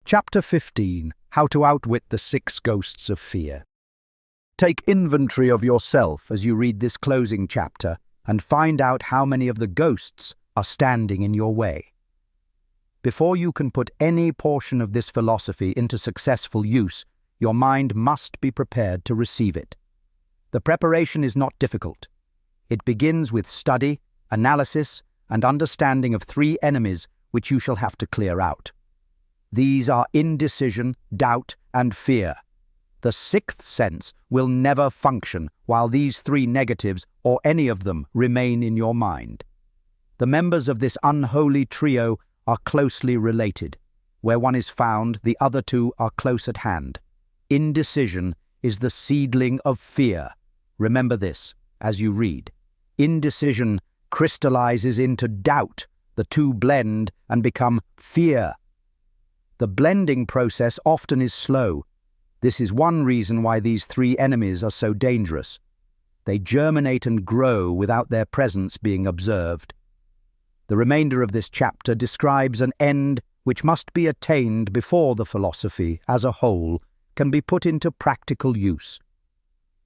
Chapter 15. How to Outwit the 6 Ghosts of Fear. Take inventory of yourself as you read this closing chapter and find out how many of the ghosts are standing in your way. Before you can put any portion of this philosophy into successful use, your mind must be prepared to receive it. The preparation is not difficult. It begins with study, analysis, and understanding of 3 enemies which you shall have to clear out. These are indecision, doubt, and fear. The 6th sense will never function while these 3 negatives, or any of them, remain in your mind. The members of this unholy trio are closely related. Where one is found, the other 2 are close at hand. Indecision is the seedling of fear. Remember this as you read. Indecision crystallizes into doubt. The 2 blend and become fear. The blending process often is slow. This is one reason why these 3 enemies are so dangerous. They germinate and grow without their presence being observed. The remainder of this chapter describes an end which must be attained before the philosophy, as a whole, can be put into practical use.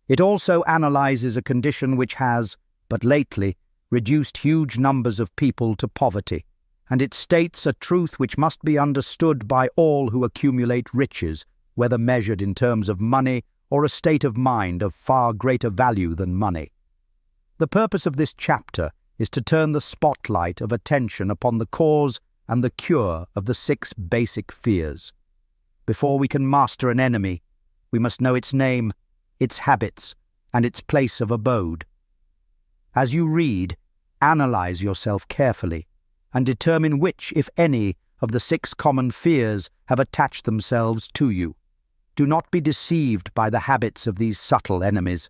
It also analyzes a condition which has, but lately, reduced huge numbers of people to poverty, and it states a truth which must be understood by all who accumulate riches, whether measured in terms of money or a state of mind of far greater value than money. The purpose of this chapter is to turn the spotlight of attention upon the cause and the cure of the 6 basic fears. Before we can master an enemy, we must know its name, its habits, and its place of abode. As you read, analyze yourself carefully and determine which, if any, of the 6 common fears have attached themselves to you. Do not be deceived by the habits of these subtle enemies.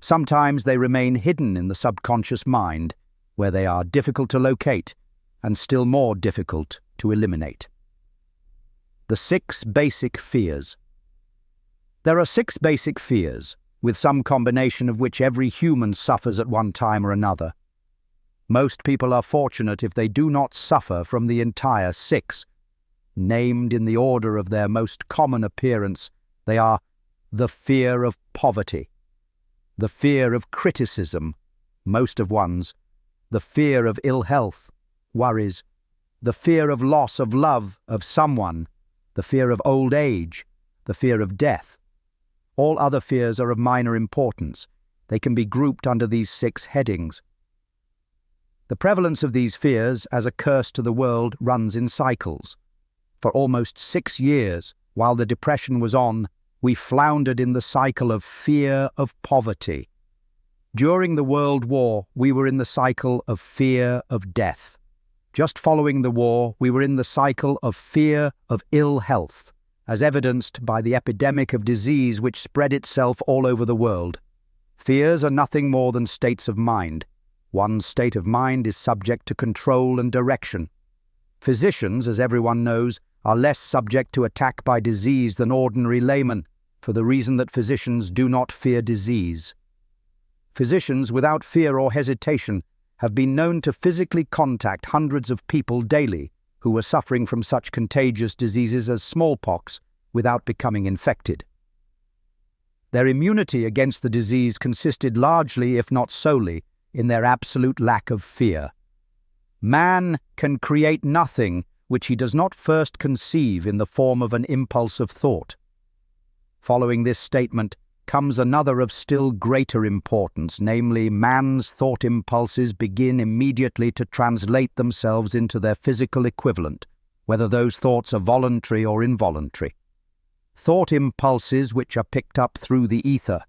Sometimes they remain hidden in the subconscious mind, where they are difficult to locate and still more difficult to eliminate. The 6 basic fears. There are 6 basic fears, with some combination of which every human suffers at one time or another. Most people are fortunate if they do not suffer from the entire 6. Named in the order of their most common appearance, they are the fear of poverty, the fear of criticism, most of one's, the fear of ill health, worries, the fear of loss of love of someone, the fear of old age, the fear of death. All other fears are of minor importance. They can be grouped under these 6 headings. The prevalence of these fears as a curse to the world runs in cycles. For almost 6 years, while the Depression was on, we floundered in the cycle of fear of poverty. During the World War, we were in the cycle of fear of death. Just following the war, we were in the cycle of fear of ill health, as evidenced by the epidemic of disease which spread itself all over the world. Fears are nothing more than states of mind. One's state of mind is subject to control and direction. Physicians, as everyone knows, are less subject to attack by disease than ordinary laymen, for the reason that physicians do not fear disease. Physicians, without fear or hesitation, have been known to physically contact hundreds of people daily who were suffering from such contagious diseases as smallpox without becoming infected. Their immunity against the disease consisted largely, if not solely, in their absolute lack of fear. Man can create nothing which he does not first conceive in the form of an impulse of thought. Following this statement comes another of still greater importance, namely, man's thought impulses begin immediately to translate themselves into their physical equivalent, whether those thoughts are voluntary or involuntary. Thought impulses which are picked up through the ether,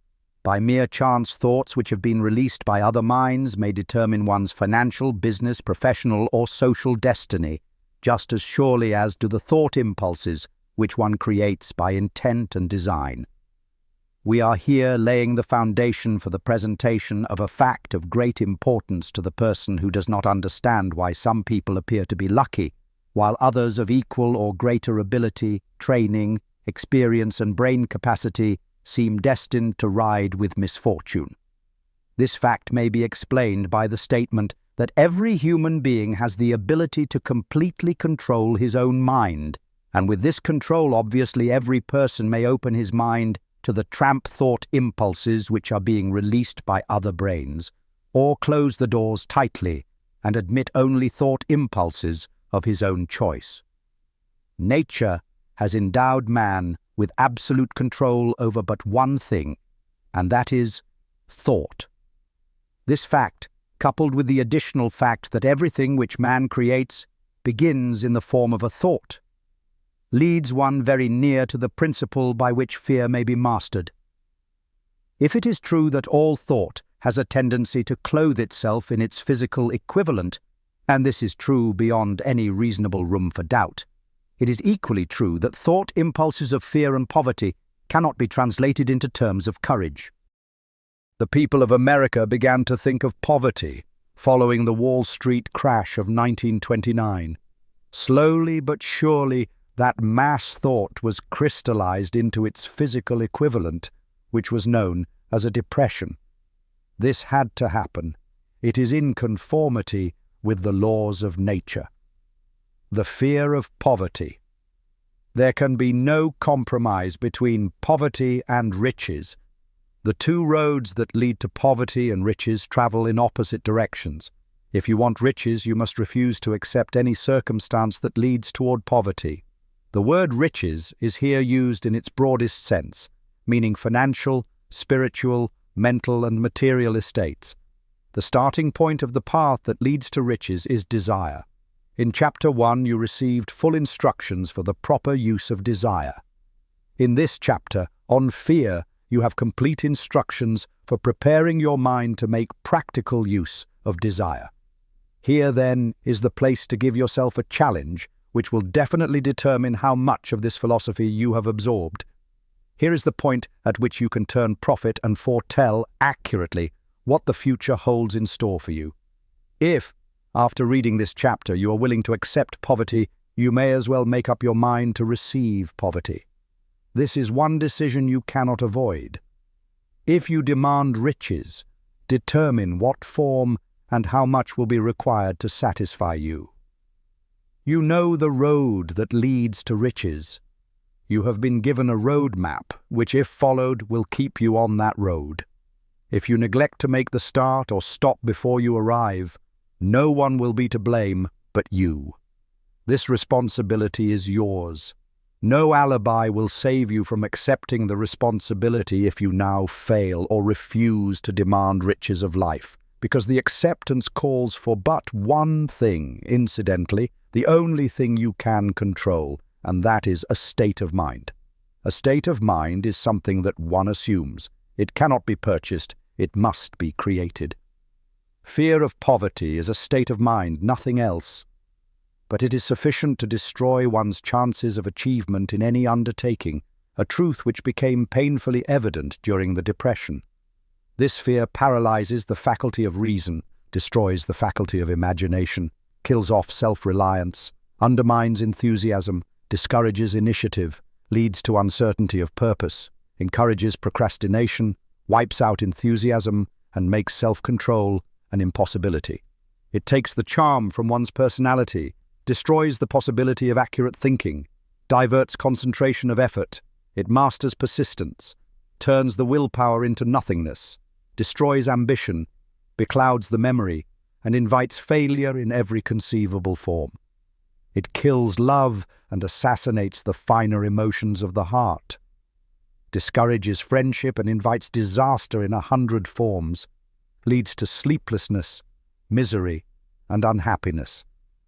by mere chance thoughts which have been released by other minds, may determine one's financial, business, professional, or social destiny, just as surely as do the thought impulses which one creates by intent and design. We are here laying the foundation for the presentation of a fact of great importance to the person who does not understand why some people appear to be lucky, while others of equal or greater ability, training, experience, and brain capacity seem destined to ride with misfortune. This fact may be explained by the statement that every human being has the ability to completely control his own mind And with this control, obviously, every person may open his mind to the tramp thought impulses which are being released by other brains, or close the doors tightly and admit only thought impulses of his own choice. Nature has endowed man with absolute control over but one thing, and that is thought. This fact, coupled with the additional fact that everything which man creates begins in the form of a thought, leads one very near to the principle by which fear may be mastered. If it is true that all thought has a tendency to clothe itself in its physical equivalent, and this is true beyond any reasonable room for doubt, it is equally true that thought impulses of fear and poverty cannot be translated into terms of courage. The people of America began to think of poverty following the Wall Street crash of 1929. Slowly but surely, that mass thought was crystallized into its physical equivalent, which was known as a depression. This had to happen. It is in conformity with the laws of nature. The fear of poverty. There can be no compromise between poverty and riches. The two roads that lead to poverty and riches travel in opposite directions. If you want riches, you must refuse to accept any circumstance that leads toward poverty. The word riches is here used in its broadest sense, meaning financial, spiritual, mental, and material estates. The starting point of the path that leads to riches is desire. In Chapter 1, you received full instructions for the proper use of desire. In this chapter, on fear, you have complete instructions for preparing your mind to make practical use of desire. Here, then, is the place to give yourself a challenge which will definitely determine how much of this philosophy you have absorbed. Here is the point at which you can turn prophet and foretell accurately what the future holds in store for you. If, after reading this chapter, you are willing to accept poverty, you may as well make up your mind to receive poverty. This is one decision you cannot avoid. If you demand riches, determine what form and how much will be required to satisfy you. You know the road that leads to riches. You have been given a road map, which, if followed, will keep you on that road. If you neglect to make the start or stop before you arrive, no one will be to blame but you. This responsibility is yours. No alibi will save you from accepting the responsibility if you now fail or refuse to demand riches of life, because the acceptance calls for but one thing, incidentally, the only thing you can control, and that is a state of mind. A state of mind is something that one assumes. It cannot be purchased, it must be created. Fear of poverty is a state of mind, nothing else. But it is sufficient to destroy one's chances of achievement in any undertaking, a truth which became painfully evident during the Depression. This fear paralyzes the faculty of reason, destroys the faculty of imagination, kills off self-reliance, undermines enthusiasm, discourages initiative, leads to uncertainty of purpose, encourages procrastination, wipes out enthusiasm, and makes self-control an impossibility. It takes the charm from one's personality, destroys the possibility of accurate thinking, diverts concentration of effort, it masters persistence, turns the willpower into nothingness, destroys ambition, beclouds the memory, and invites failure in every conceivable form. It kills love and assassinates the finer emotions of the heart, discourages friendship and invites disaster in 100 forms, leads to sleeplessness, misery, and unhappiness.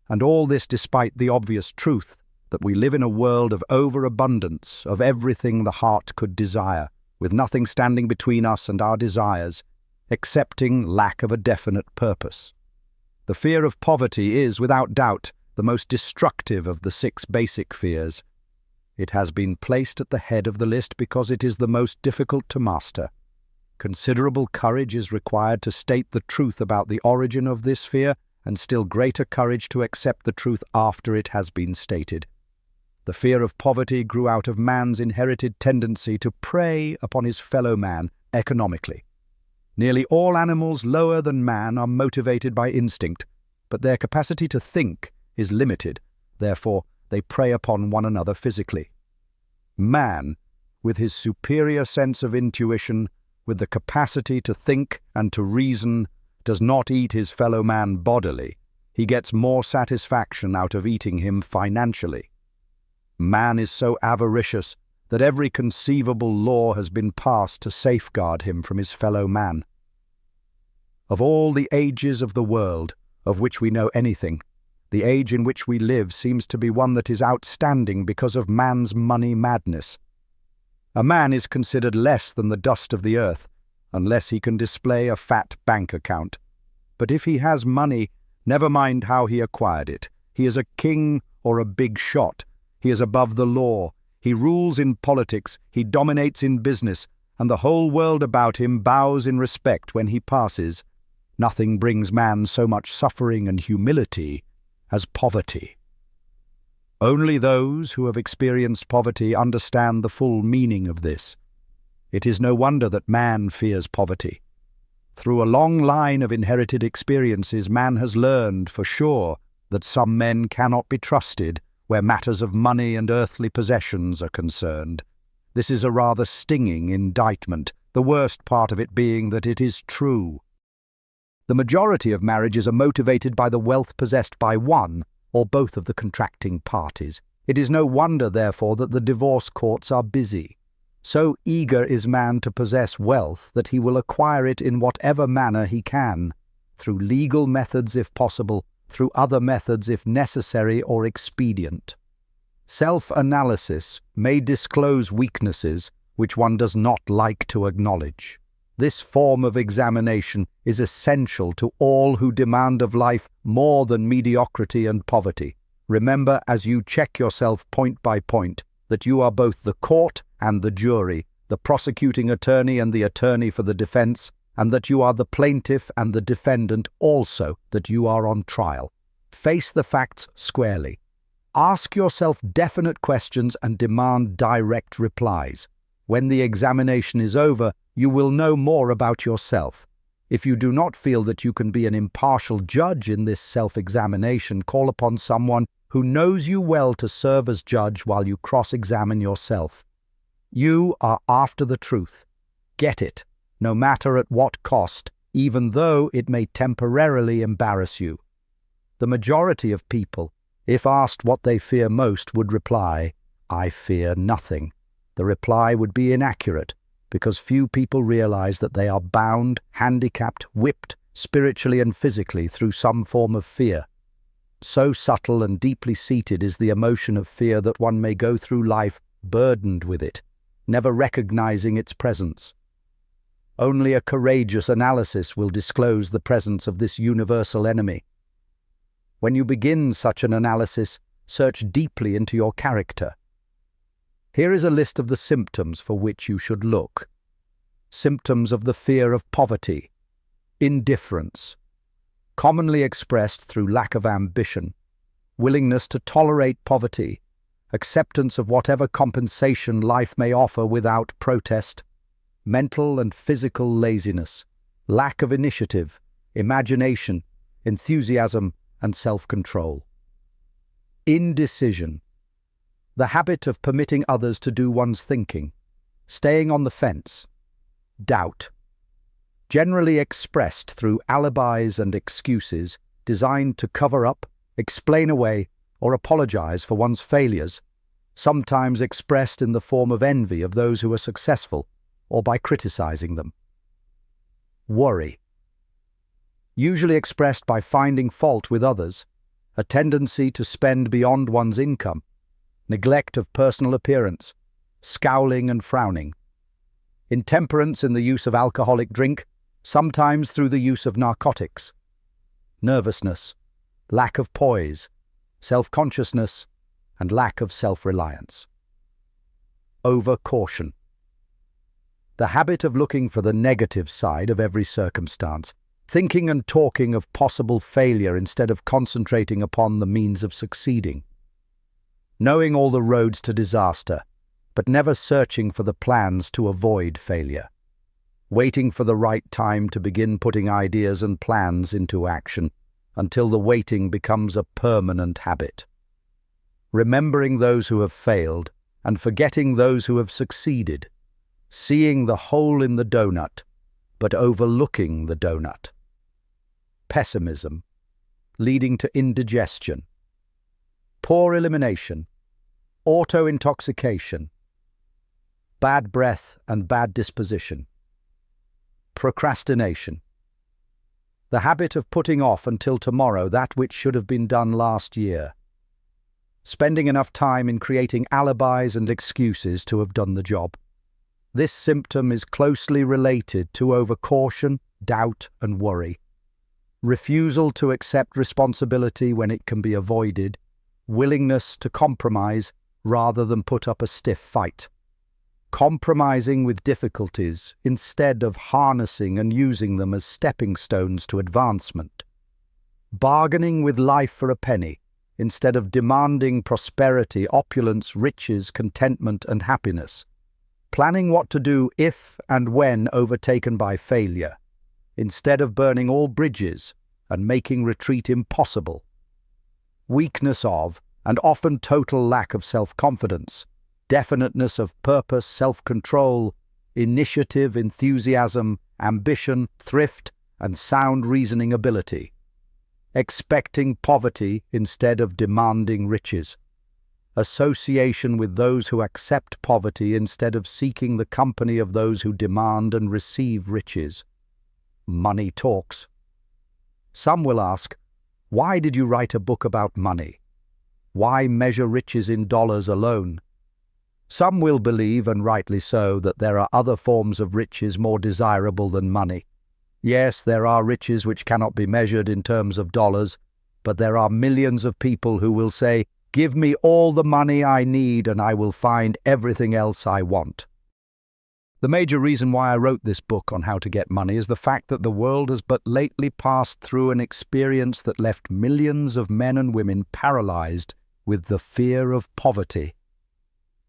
And all this despite the obvious truth that we live in a world of overabundance of everything the heart could desire, with nothing standing between us and our desires, excepting lack of a definite purpose. The fear of poverty is, without doubt, the most destructive of the 6 basic fears. It has been placed at the head of the list because it is the most difficult to master. Considerable courage is required to state the truth about the origin of this fear, and still greater courage to accept the truth after it has been stated. The fear of poverty grew out of man's inherited tendency to prey upon his fellow man economically. Nearly all animals lower than man are motivated by instinct, but their capacity to think is limited. Therefore, they prey upon one another physically. Man, with his superior sense of intuition, with the capacity to think and to reason, does not eat his fellow man bodily. He gets more satisfaction out of eating him financially. Man is so avaricious that every conceivable law has been passed to safeguard him from his fellow man. Of all the ages of the world, of which we know anything, the age in which we live seems to be one that is outstanding because of man's money madness. A man is considered less than the dust of the earth, unless he can display a fat bank account. But if he has money, never mind how he acquired it. He is a king or a big shot. He is above the law. He rules in politics. He dominates in business, and the whole world about him bows in respect when he passes. Nothing brings man so much suffering and humility as poverty. Only those who have experienced poverty understand the full meaning of this. It is no wonder that man fears poverty. Through a long line of inherited experiences, man has learned for sure that some men cannot be trusted where matters of money and earthly possessions are concerned. This is a rather stinging indictment, the worst part of it being that it is true. The majority of marriages are motivated by the wealth possessed by one or both of the contracting parties. It is no wonder, therefore, that the divorce courts are busy. So eager is man to possess wealth that he will acquire it in whatever manner he can, through legal methods if possible, through other methods if necessary or expedient. Self-analysis may disclose weaknesses which one does not like to acknowledge. This form of examination is essential to all who demand of life more than mediocrity and poverty. Remember, as you check yourself point by point, that you are both the court and the jury, the prosecuting attorney and the attorney for the defense, and that you are the plaintiff and the defendant also, that you are on trial. Face the facts squarely. Ask yourself definite questions and demand direct replies. When the examination is over, you will know more about yourself. If you do not feel that you can be an impartial judge in this self-examination, call upon someone who knows you well to serve as judge while you cross-examine yourself. You are after the truth. Get it, no matter at what cost, even though it may temporarily embarrass you. The majority of people, if asked what they fear most, would reply, "I fear nothing." The reply would be inaccurate, because few people realize that they are bound, handicapped, whipped, spiritually and physically through some form of fear. So subtle and deeply seated is the emotion of fear that one may go through life burdened with it, never recognizing its presence. Only a courageous analysis will disclose the presence of this universal enemy. When you begin such an analysis, search deeply into your character. Here is a list of the symptoms for which you should look. Symptoms of the fear of poverty: indifference, commonly expressed through lack of ambition, willingness to tolerate poverty, acceptance of whatever compensation life may offer without protest, mental and physical laziness, lack of initiative, imagination, enthusiasm, and self-control. Indecision, the habit of permitting others to do one's thinking, staying on the fence. Doubt, generally expressed through alibis and excuses designed to cover up, explain away, or apologize for one's failures, sometimes expressed in the form of envy of those who are successful, or by criticizing them. Worry, usually expressed by finding fault with others, a tendency to spend beyond one's income, neglect of personal appearance, scowling and frowning. Intemperance in the use of alcoholic drink, sometimes through the use of narcotics. Nervousness, lack of poise, self-consciousness, and lack of self-reliance. Over-caution, the habit of looking for the negative side of every circumstance, thinking and talking of possible failure instead of concentrating upon the means of succeeding. Knowing all the roads to disaster, but never searching for the plans to avoid failure. Waiting for the right time to begin putting ideas and plans into action, until the waiting becomes a permanent habit. remembering those who have failed and forgetting those who have succeeded, seeing the hole in the donut, but overlooking the donut. Pessimism, leading to indigestion. Poor elimination, auto-intoxication, bad breath and bad disposition. Procrastination, the habit of putting off until tomorrow that which should have been done last year. Spending enough time in creating alibis and excuses to have done the job. This symptom is closely related to overcaution, doubt, and worry. Refusal to accept responsibility when it can be avoided. Willingness to compromise rather than put up a stiff fight. Compromising with difficulties instead of harnessing and using them as stepping stones to advancement. Bargaining with life for a penny instead of demanding prosperity, opulence, riches, contentment, and happiness. Planning what to do if and when overtaken by failure, instead of burning all bridges and making retreat impossible. Weakness of, and often total lack of self-confidence, definiteness of purpose, self-control, initiative, enthusiasm, ambition, thrift, and sound reasoning ability. Expecting poverty instead of demanding riches. Association with those who accept poverty instead of seeking the company of those who demand and receive riches. Money talks. Some will ask, why did you write a book about money? Why measure riches in dollars alone? Some will believe, and rightly so, that there are other forms of riches more desirable than money. Yes, there are riches which cannot be measured in terms of dollars, but there are millions of people who will say, "Give me all the money I need and I will find everything else I want." The major reason why I wrote this book on how to get money is the fact that the world has but lately passed through an experience that left millions of men and women paralyzed with the fear of poverty.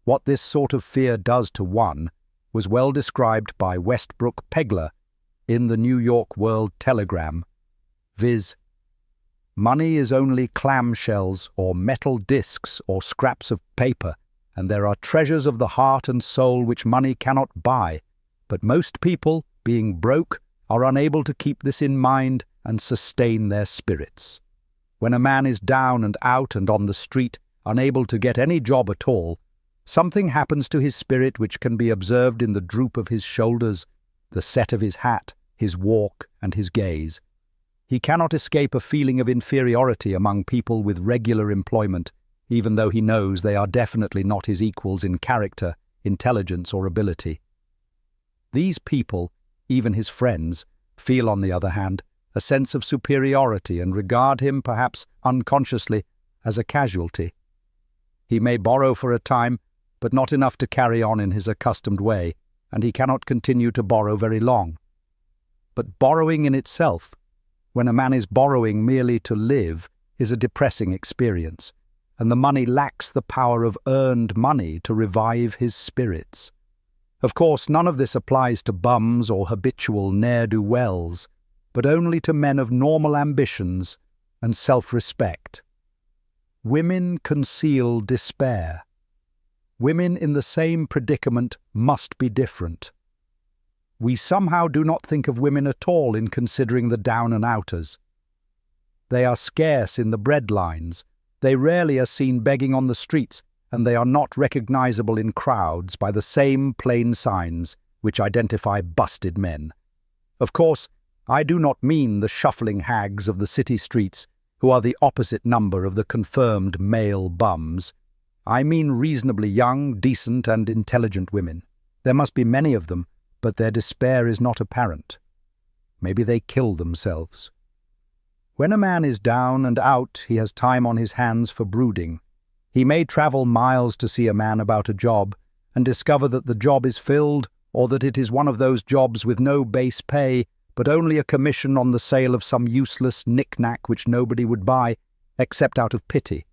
What this sort of fear does to one was well described by Westbrook Pegler in the New York World Telegram, viz. Money is only clamshells or metal discs or scraps of paper, and there are treasures of the heart and soul which money cannot buy, but most people, being broke, are unable to keep this in mind and sustain their spirits. When a man is down and out and on the street, unable to get any job at all, something happens to his spirit which can be observed in the droop of his shoulders, the set of his hat, his walk, and his gaze. He cannot escape a feeling of inferiority among people with regular employment, even though he knows they are definitely not his equals in character, intelligence, or ability. These people, even his friends, feel, on the other hand, a sense of superiority and regard him, perhaps unconsciously, as a casualty. He may borrow for a time, but not enough to carry on in his accustomed way, and he cannot continue to borrow very long. But borrowing in itself, when a man is borrowing merely to live, is a depressing experience, and the money lacks the power of earned money to revive his spirits. Of course, none of this applies to bums or habitual ne'er-do-wells, but only to men of normal ambitions and self-respect. Women conceal despair. Women in the same predicament must be different. We somehow do not think of women at all in considering the down-and-outers. They are scarce in the bread lines, they rarely are seen begging on the streets, and they are not recognizable in crowds by the same plain signs which identify busted men. Of course, I do not mean the shuffling hags of the city streets, who are the opposite number of the confirmed male bums. I mean reasonably young, decent, and intelligent women. There must be many of them, but their despair is not apparent. Maybe they kill themselves. When a man is down and out, he has time on his hands for brooding. He may travel miles to see a man about a job and discover that the job is filled, or that it is one of those jobs with no base pay, but only a commission on the sale of some useless knick-knack which nobody would buy, except out of pity.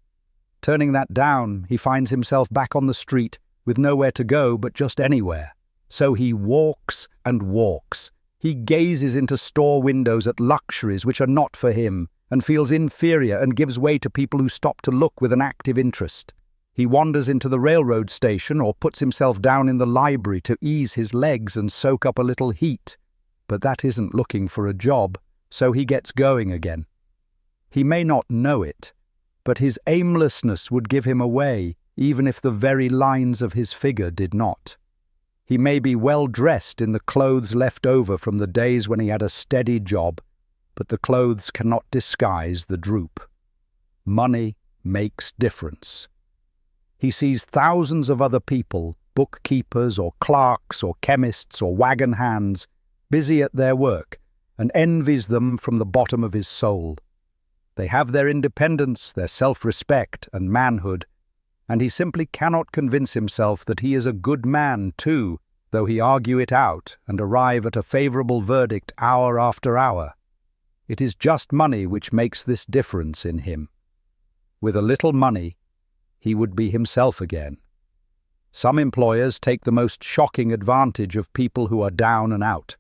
Turning that down, he finds himself back on the street, with nowhere to go but just anywhere. So he walks and walks. He gazes into store windows at luxuries which are not for him, and feels inferior and gives way to people who stop to look with an active interest. He wanders into the railroad station or puts himself down in the library to ease his legs and soak up a little heat. But that isn't looking for a job, so he gets going again. He may not know it, but his aimlessness would give him away, even if the very lines of his figure did not. He may be well dressed in the clothes left over from the days when he had a steady job, but the clothes cannot disguise the droop. Money makes difference. He sees thousands of other people, bookkeepers or clerks or chemists or wagon hands, busy at their work, and envies them from the bottom of his soul. They have their independence, their self-respect and manhood, and he simply cannot convince himself that he is a good man too, though he argue it out and arrive at a favorable verdict hour after hour. It is just money which makes this difference in him. With a little money, he would be himself again. Some employers take the most shocking advantage of people who are down and out.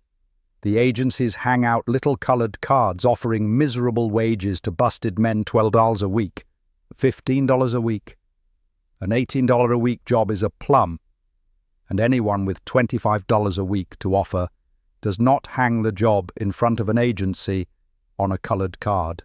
The agencies hang out little colored cards offering miserable wages to busted men $12 a week, $15 a week. An $18 a week job is a plum, and anyone with $25 a week to offer does not hang the job in front of an agency on a colored card.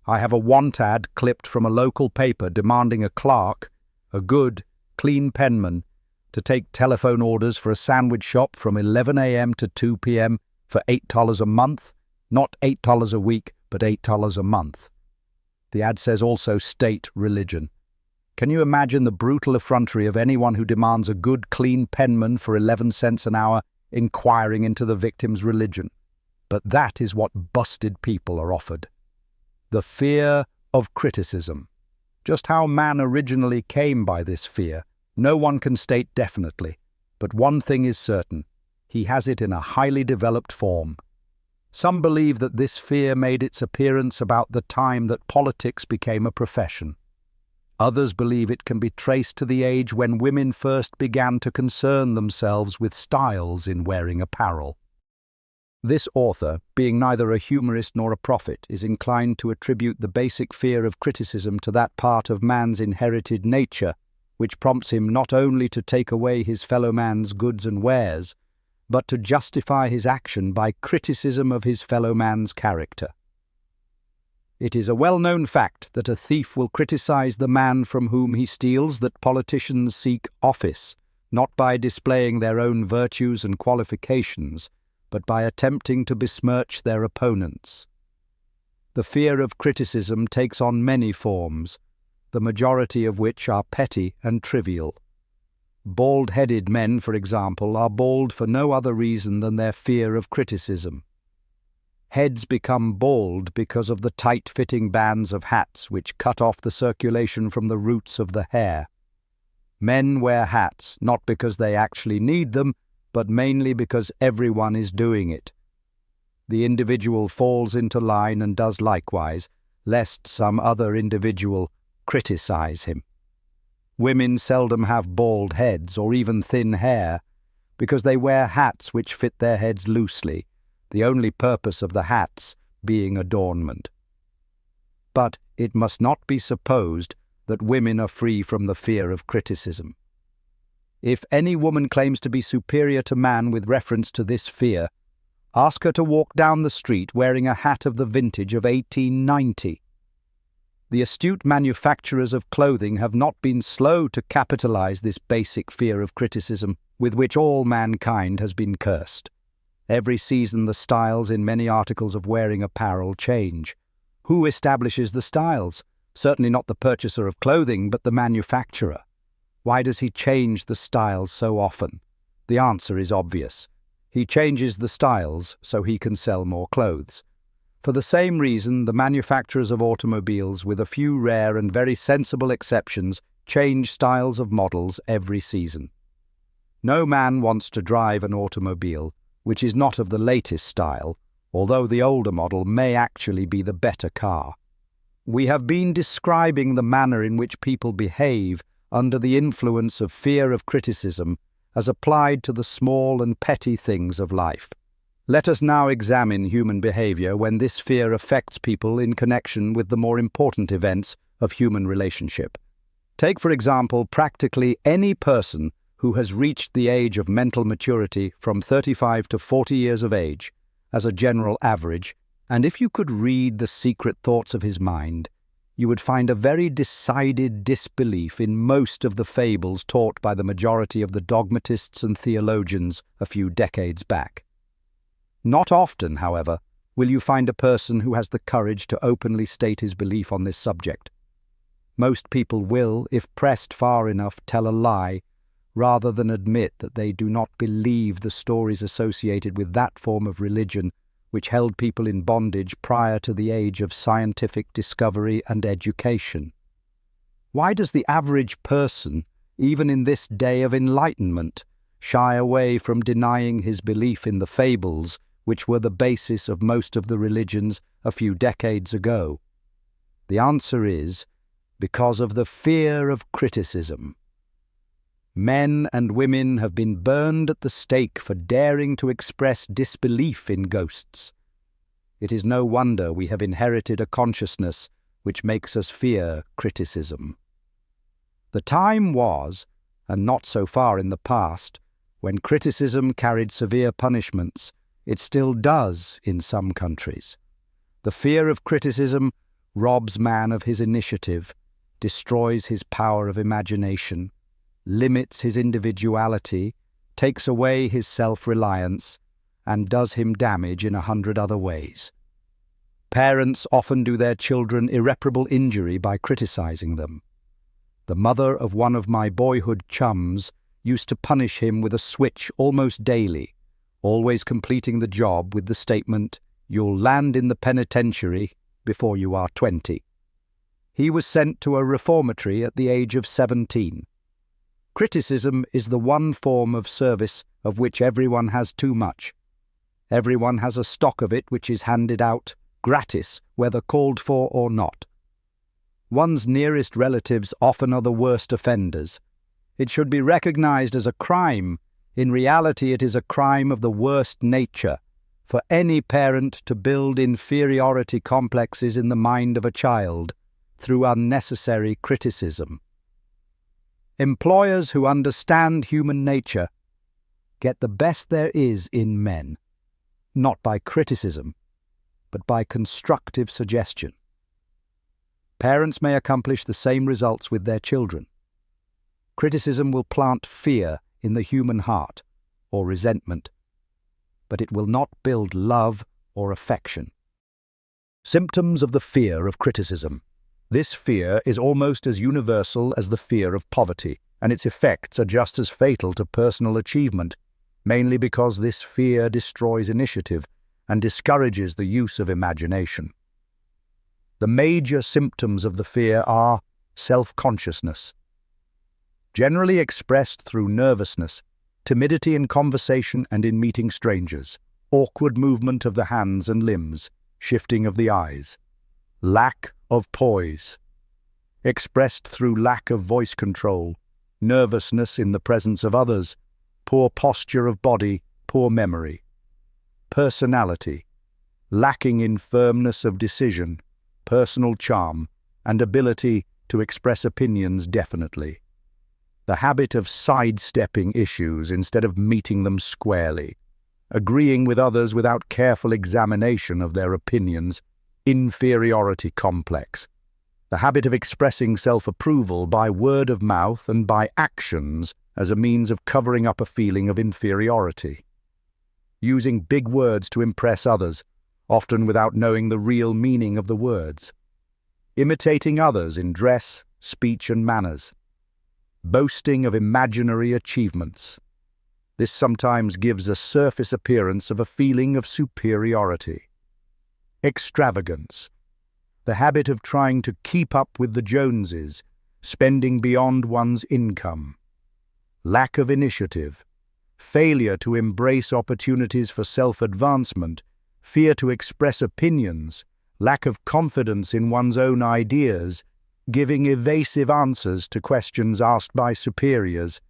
I have a want ad clipped from a local paper demanding a clerk, a good, clean penman, to take telephone orders for a sandwich shop from 11 a.m. to 2 p.m. for $8 a month, not $8 a week, but $8 a month. The ad says also state religion. Can you imagine the brutal effrontery of anyone who demands a good, clean penman for 11 cents an hour inquiring into the victim's religion? But that is what busted people are offered. The fear of criticism. Just how man originally came by this fear, no one can state definitely, but one thing is certain. He has it in a highly developed form. Some believe that this fear made its appearance about the time that politics became a profession. Others believe it can be traced to the age when women first began to concern themselves with styles in wearing apparel. This author, being neither a humorist nor a prophet, is inclined to attribute the basic fear of criticism to that part of man's inherited nature which prompts him not only to take away his fellow man's goods and wares, but to justify his action by criticism of his fellow man's character. It is a well-known fact that a thief will criticize the man from whom he steals, that politicians seek office, not by displaying their own virtues and qualifications, but by attempting to besmirch their opponents. The fear of criticism takes on many forms, the majority of which are petty and trivial. Bald-headed men, for example, are bald for no other reason than their fear of criticism. Heads become bald because of the tight-fitting bands of hats which cut off the circulation from the roots of the hair. Men wear hats not because they actually need them, but mainly because everyone is doing it. The individual falls into line and does likewise, lest some other individual criticize him. Women seldom have bald heads or even thin hair, because they wear hats which fit their heads loosely, the only purpose of the hats being adornment. But it must not be supposed that women are free from the fear of criticism. If any woman claims to be superior to man with reference to this fear, ask her to walk down the street wearing a hat of the vintage of 1890. The astute manufacturers of clothing have not been slow to capitalize this basic fear of criticism with which all mankind has been cursed. Every season the styles in many articles of wearing apparel change. Who establishes the styles? Certainly not the purchaser of clothing, but the manufacturer. Why does he change the styles so often? The answer is obvious. He changes the styles so he can sell more clothes. For the same reason, the manufacturers of automobiles, with a few rare and very sensible exceptions, change styles of models every season. No man wants to drive an automobile which is not of the latest style, although the older model may actually be the better car. We have been describing the manner in which people behave under the influence of fear of criticism as applied to the small and petty things of life. Let us now examine human behavior when this fear affects people in connection with the more important events of human relationship. Take, for example, practically any person who has reached the age of mental maturity from 35 to 40 years of age, as a general average, and if you could read the secret thoughts of his mind, you would find a very decided disbelief in most of the fables taught by the majority of the dogmatists and theologians a few decades back. Not often, however, will you find a person who has the courage to openly state his belief on this subject. Most people will, if pressed far enough, tell a lie, rather than admit that they do not believe the stories associated with that form of religion which held people in bondage prior to the age of scientific discovery and education. Why does the average person, even in this day of enlightenment, shy away from denying his belief in the fables which were the basis of most of the religions a few decades ago? The answer is because of the fear of criticism. Men and women have been burned at the stake for daring to express disbelief in ghosts. It is no wonder we have inherited a consciousness which makes us fear criticism. The time was, and not so far in the past, when criticism carried severe punishments. It still does in some countries. The fear of criticism robs man of his initiative, destroys his power of imagination, limits his individuality, takes away his self-reliance, and does him damage in 100 other ways. Parents often do their children irreparable injury by criticizing them. The mother of one of my boyhood chums used to punish him with a switch almost daily, always completing the job with the statement, "You'll land in the penitentiary before you are 20. He was sent to a reformatory at the age of 17. Criticism is the one form of service of which everyone has too much. Everyone has a stock of it which is handed out, gratis, whether called for or not. One's nearest relatives often are the worst offenders. It should be recognized as a crime. In reality, it is a crime of the worst nature for any parent to build inferiority complexes in the mind of a child through unnecessary criticism. Employers who understand human nature get the best there is in men, not by criticism, but by constructive suggestion. Parents may accomplish the same results with their children. Criticism will plant fear in the human heart, or resentment, but it will not build love or affection. Symptoms of the fear of criticism. This fear is almost as universal as the fear of poverty, and its effects are just as fatal to personal achievement, mainly because this fear destroys initiative and discourages the use of imagination. The major symptoms of the fear are self-consciousness, generally expressed through nervousness, timidity in conversation and in meeting strangers, awkward movement of the hands and limbs, shifting of the eyes, lack of poise, expressed through lack of voice control, nervousness in the presence of others, poor posture of body, poor memory. Personality, lacking in firmness of decision, personal charm, and ability to express opinions definitely. The habit of sidestepping issues instead of meeting them squarely, agreeing with others without careful examination of their opinions, inferiority complex. The habit of expressing self-approval by word of mouth and by actions as a means of covering up a feeling of inferiority. Using big words to impress others, often without knowing the real meaning of the words. Imitating others in dress, speech, and manners. Boasting of imaginary achievements. This sometimes gives a surface appearance of a feeling of superiority. Extravagance. The habit of trying to keep up with the Joneses, spending beyond one's income. Lack of initiative. Failure to embrace opportunities for self-advancement, fear to express opinions, lack of confidence in one's own ideas, giving evasive answers to questions asked by superiors,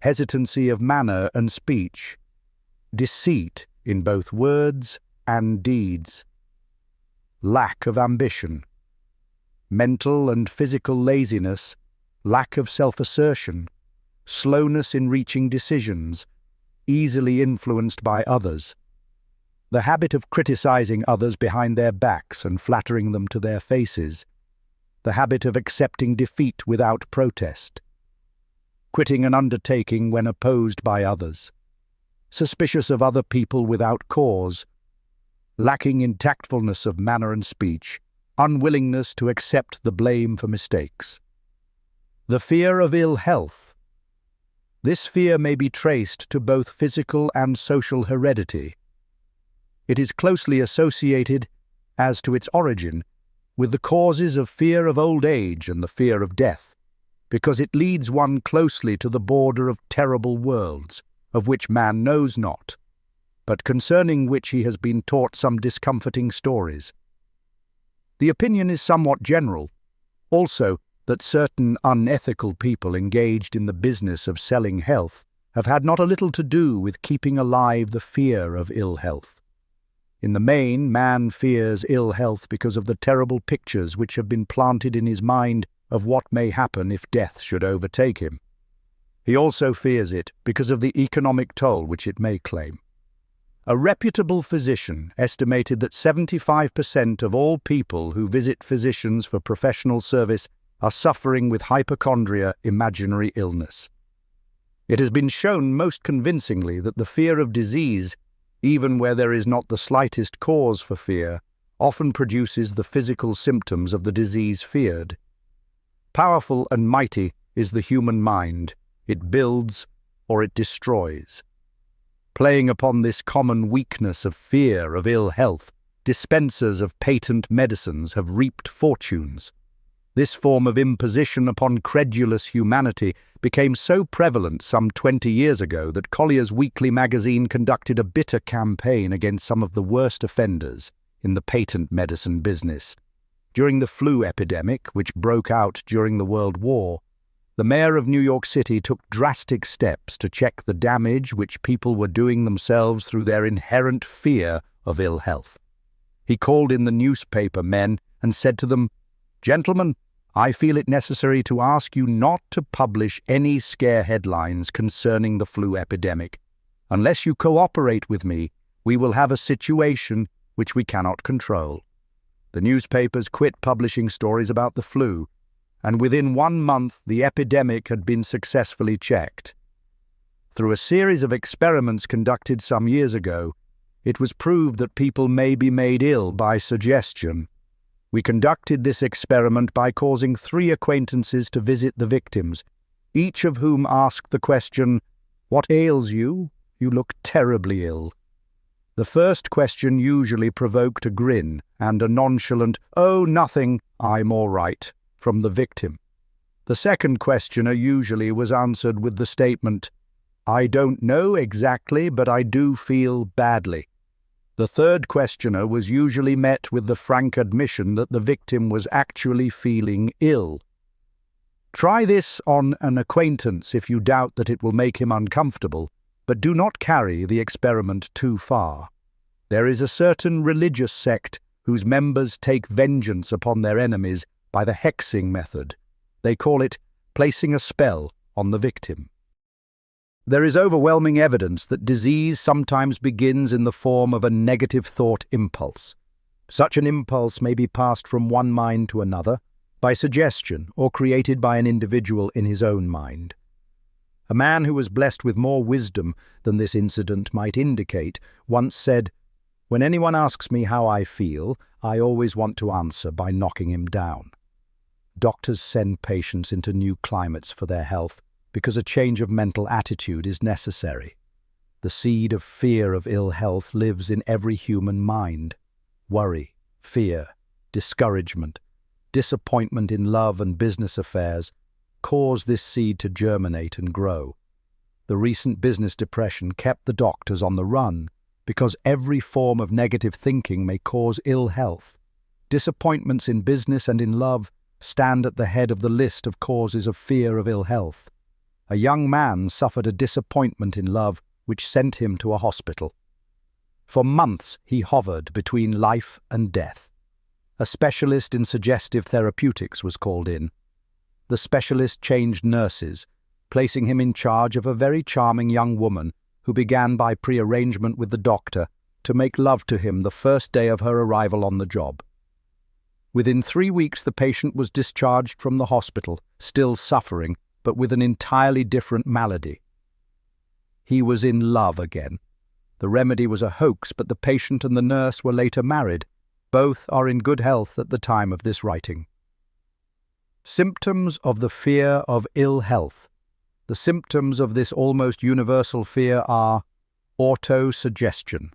hesitancy of manner and speech, deceit in both words and deeds. Lack of ambition, mental and physical laziness, lack of self-assertion, slowness in reaching decisions, easily influenced by others. The habit of criticizing others behind their backs and flattering them to their faces. The habit of accepting defeat without protest. Quitting an undertaking when opposed by others. Suspicious of other people without cause. Lacking in tactfulness of manner and speech. Unwillingness to accept the blame for mistakes. The fear of ill health. This fear may be traced to both physical and social heredity. It is closely associated, as to its origin, with the causes of fear of old age and the fear of death, because it leads one closely to the border of terrible worlds, of which man knows not, but concerning which he has been taught some discomforting stories. The opinion is somewhat general, also, that certain unethical people engaged in the business of selling health have had not a little to do with keeping alive the fear of ill health. In the main, man fears ill health because of the terrible pictures which have been planted in his mind of what may happen if death should overtake him. He also fears it because of the economic toll which it may claim. A reputable physician estimated that 75% of all people who visit physicians for professional service are suffering with hypochondria, imaginary illness. It has been shown most convincingly that the fear of disease, even where there is not the slightest cause for fear, often produces the physical symptoms of the disease feared. Powerful and mighty is the human mind. It builds or it destroys. Playing upon this common weakness of fear of ill health, dispensers of patent medicines have reaped fortunes. This form of imposition upon credulous humanity became so prevalent some 20 years ago that Collier's Weekly magazine conducted a bitter campaign against some of the worst offenders in the patent medicine business. During the flu epidemic, which broke out during the World War, the mayor of New York City took drastic steps to check the damage which people were doing themselves through their inherent fear of ill health. He called in the newspaper men and said to them, "Gentlemen, I feel it necessary to ask you not to publish any scare headlines concerning the flu epidemic. Unless you cooperate with me, we will have a situation which we cannot control." The newspapers quit publishing stories about the flu, and within 1 month the epidemic had been successfully checked. Through a series of experiments conducted some years ago, it was proved that people may be made ill by suggestion. We conducted this experiment by causing 3 acquaintances to visit the victims, each of whom asked the question, "What ails you? You look terribly ill." The first question usually provoked a grin and a nonchalant, "Oh, nothing, I'm all right," from the victim. The second questioner usually was answered with the statement, "I don't know exactly, but I do feel badly." The third questioner was usually met with the frank admission that the victim was actually feeling ill. Try this on an acquaintance if you doubt that it will make him uncomfortable, but do not carry the experiment too far. There is a certain religious sect whose members take vengeance upon their enemies by the hexing method. They call it placing a spell on the victim. There is overwhelming evidence that disease sometimes begins in the form of a negative thought impulse. Such an impulse may be passed from one mind to another, by suggestion, or created by an individual in his own mind. A man who was blessed with more wisdom than this incident might indicate once said, "When anyone asks me how I feel, I always want to answer by knocking him down." Doctors send patients into new climates for their health, because a change of mental attitude is necessary. The seed of fear of ill health lives in every human mind. Worry, fear, discouragement, disappointment in love and business affairs cause this seed to germinate and grow. The recent business depression kept the doctors on the run because every form of negative thinking may cause ill health. Disappointments in business and in love stand at the head of the list of causes of fear of ill health. A young man suffered a disappointment in love which sent him to a hospital. For months he hovered between life and death. A specialist in suggestive therapeutics was called in. The specialist changed nurses, placing him in charge of a very charming young woman who began by pre-arrangement with the doctor to make love to him the first day of her arrival on the job. Within 3 weeks the patient was discharged from the hospital, still suffering, but with an entirely different malady. He was in love again. The remedy was a hoax, but the patient and the nurse were later married. Both are in good health at the time of this writing. Symptoms of the fear of ill health. The symptoms of this almost universal fear are autosuggestion.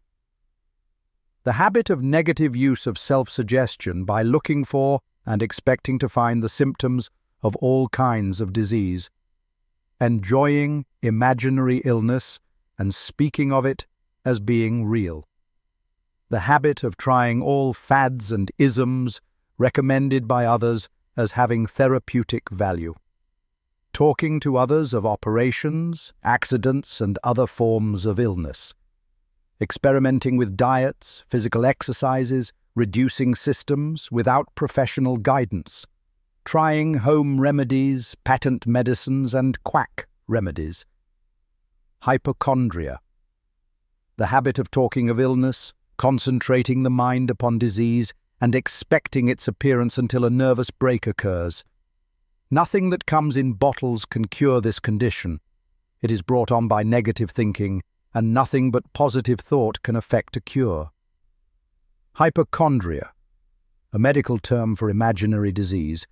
The habit of negative use of self-suggestion by looking for and expecting to find the symptoms of all kinds of disease. Enjoying imaginary illness and speaking of it as being real. The habit of trying all fads and isms recommended by others as having therapeutic value. Talking to others of operations, accidents, and other forms of illness. Experimenting with diets, physical exercises, reducing systems without professional guidance. Trying home remedies, patent medicines, and quack remedies. Hypochondria. The habit of talking of illness, concentrating the mind upon disease, and expecting its appearance until a nervous break occurs. Nothing that comes in bottles can cure this condition. It is brought on by negative thinking, and nothing but positive thought can effect a cure. Hypochondria, a medical term for imaginary disease,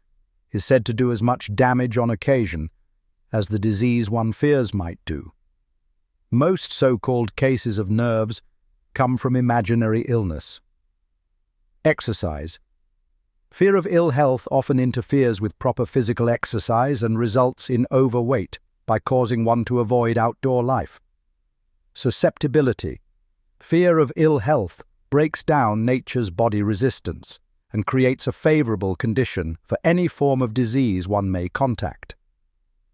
is said to do as much damage on occasion as the disease one fears might do. Most so-called cases of nerves come from imaginary illness. Exercise. Fear of ill health often interferes with proper physical exercise and results in overweight by causing one to avoid outdoor life. Susceptibility. Fear of ill health breaks down nature's body resistance and creates a favorable condition for any form of disease one may contact.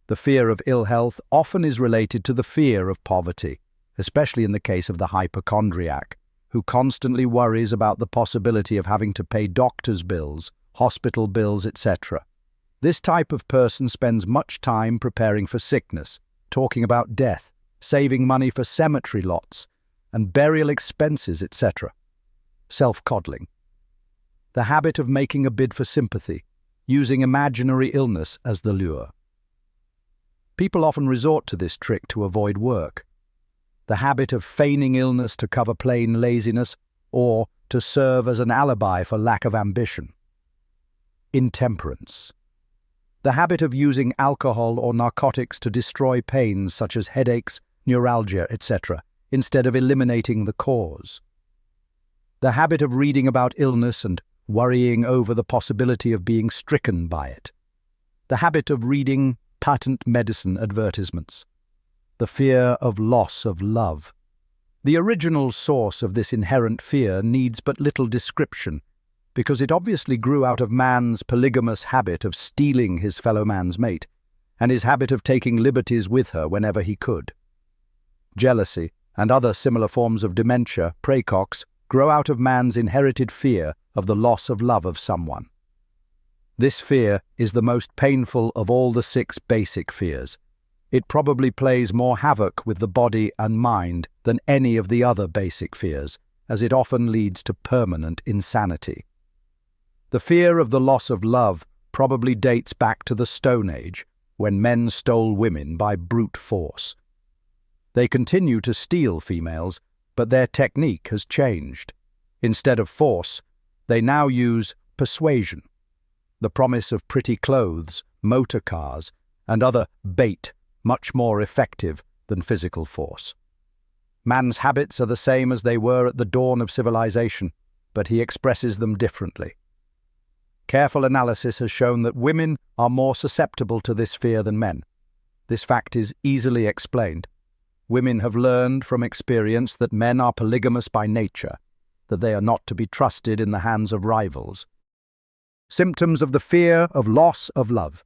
The fear of ill health often is related to the fear of poverty, especially in the case of the hypochondriac, who constantly worries about the possibility of having to pay doctor's bills, hospital bills, etc. This type of person spends much time preparing for sickness, talking about death, saving money for cemetery lots, and burial expenses, etc. Self-coddling. The habit of making a bid for sympathy, using imaginary illness as the lure. People often resort to this trick to avoid work. The habit of feigning illness to cover plain laziness or to serve as an alibi for lack of ambition. Intemperance. The habit of using alcohol or narcotics to destroy pains such as headaches, neuralgia, etc., instead of eliminating the cause. The habit of reading about illness and worrying over the possibility of being stricken by it. The habit of reading patent medicine advertisements. The fear of loss of love. The original source of this inherent fear needs but little description, because it obviously grew out of man's polygamous habit of stealing his fellow man's mate, and his habit of taking liberties with her whenever he could. Jealousy and other similar forms of dementia, praecox, grow out of man's inherited fear of the loss of love of someone. This fear is the most painful of all the 6 basic fears. It probably plays more havoc with the body and mind than any of the other basic fears, as it often leads to permanent insanity. The fear of the loss of love probably dates back to the Stone Age, when men stole women by brute force. They continue to steal females, but their technique has changed. Instead of force, they now use persuasion, the promise of pretty clothes, motor cars, and other bait much more effective than physical force. Man's habits are the same as they were at the dawn of civilization, but he expresses them differently. Careful analysis has shown that women are more susceptible to this fear than men. This fact is easily explained. Women have learned from experience that men are polygamous by nature, that they are not to be trusted in the hands of rivals. Symptoms of the fear of loss of love.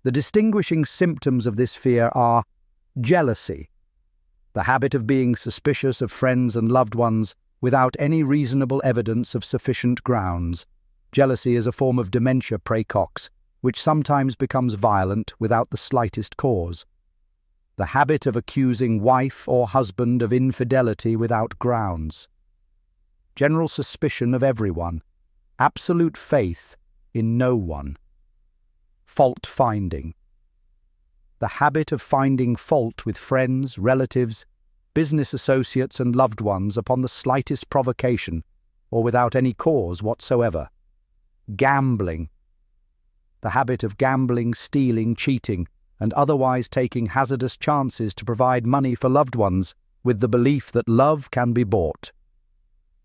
The distinguishing symptoms of this fear are jealousy. The habit of being suspicious of friends and loved ones without any reasonable evidence of sufficient grounds. Jealousy is a form of dementia praecox, which sometimes becomes violent without the slightest cause. The habit of accusing wife or husband of infidelity without grounds. General suspicion of everyone. Absolute faith in no one. Fault-finding. The habit of finding fault with friends, relatives, business associates and loved ones upon the slightest provocation or without any cause whatsoever. Gambling. The habit of gambling, stealing, cheating, and otherwise taking hazardous chances to provide money for loved ones with the belief that love can be bought.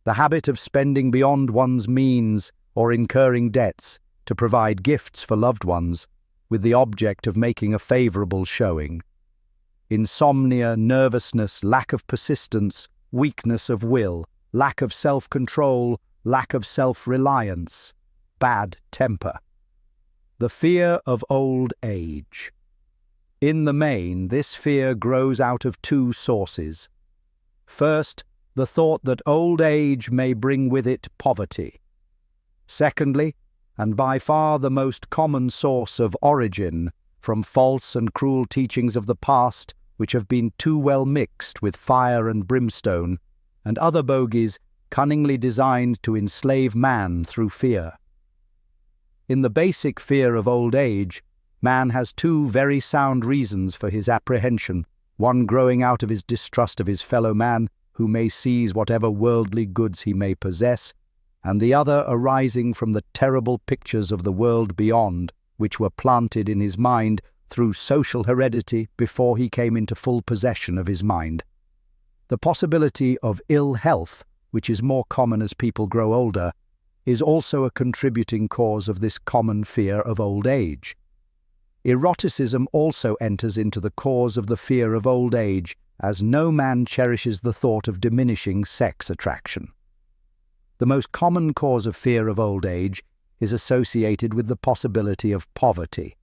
The habit of spending beyond one's means or incurring debts to provide gifts for loved ones with the object of making a favorable showing. Insomnia, nervousness, lack of persistence, weakness of will, lack of self-control, lack of self-reliance, bad temper. The fear of old age. In the main, this fear grows out of two sources. First, the thought that old age may bring with it poverty. Secondly, and by far the most common source of origin, from false and cruel teachings of the past which have been too well mixed with fire and brimstone, and other bogies cunningly designed to enslave man through fear. In the basic fear of old age, man has two very sound reasons for his apprehension, one growing out of his distrust of his fellow man, who may seize whatever worldly goods he may possess, and the other arising from the terrible pictures of the world beyond, which were planted in his mind through social heredity before he came into full possession of his mind. The possibility of ill health, which is more common as people grow older, is also a contributing cause of this common fear of old age. Eroticism also enters into the cause of the fear of old age, as no man cherishes the thought of diminishing sex attraction. The most common cause of fear of old age is associated with the possibility of poverty.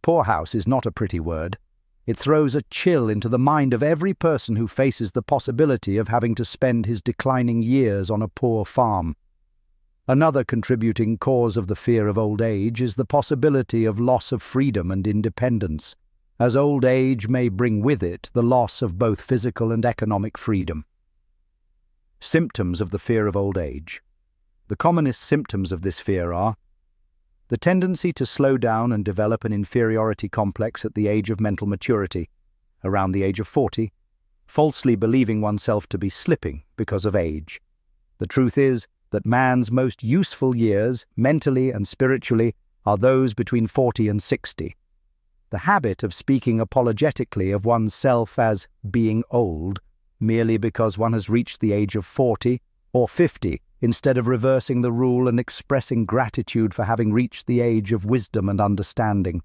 Poorhouse is not a pretty word. It throws a chill into the mind of every person who faces the possibility of having to spend his declining years on a poor farm. Another contributing cause of the fear of old age is the possibility of loss of freedom and independence, as old age may bring with it the loss of both physical and economic freedom. Symptoms of the fear of old age. The commonest symptoms of this fear are the tendency to slow down and develop an inferiority complex at the age of mental maturity, around the age of 40, falsely believing oneself to be slipping because of age. The truth is that man's most useful years, mentally and spiritually, are those between 40 and 60. The habit of speaking apologetically of oneself as being old, merely because one has reached the age of 40 or 50, instead of reversing the rule and expressing gratitude for having reached the age of wisdom and understanding.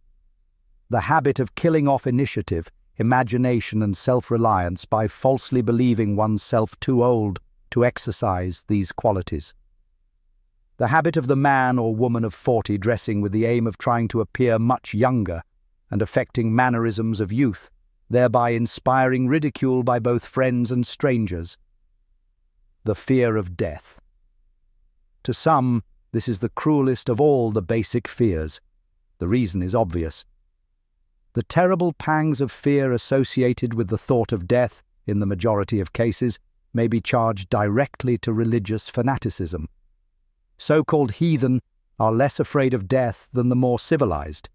The habit of killing off initiative, imagination and self-reliance by falsely believing oneself too old to exercise these qualities. The habit of the man or woman of 40 dressing with the aim of trying to appear much younger and affecting mannerisms of youth, thereby inspiring ridicule by both friends and strangers. The fear of death. To some, this is the cruelest of all the basic fears. The reason is obvious. The terrible pangs of fear associated with the thought of death, in the majority of cases, may be charged directly to religious fanaticism. So-called heathen are less afraid of death than the more civilized.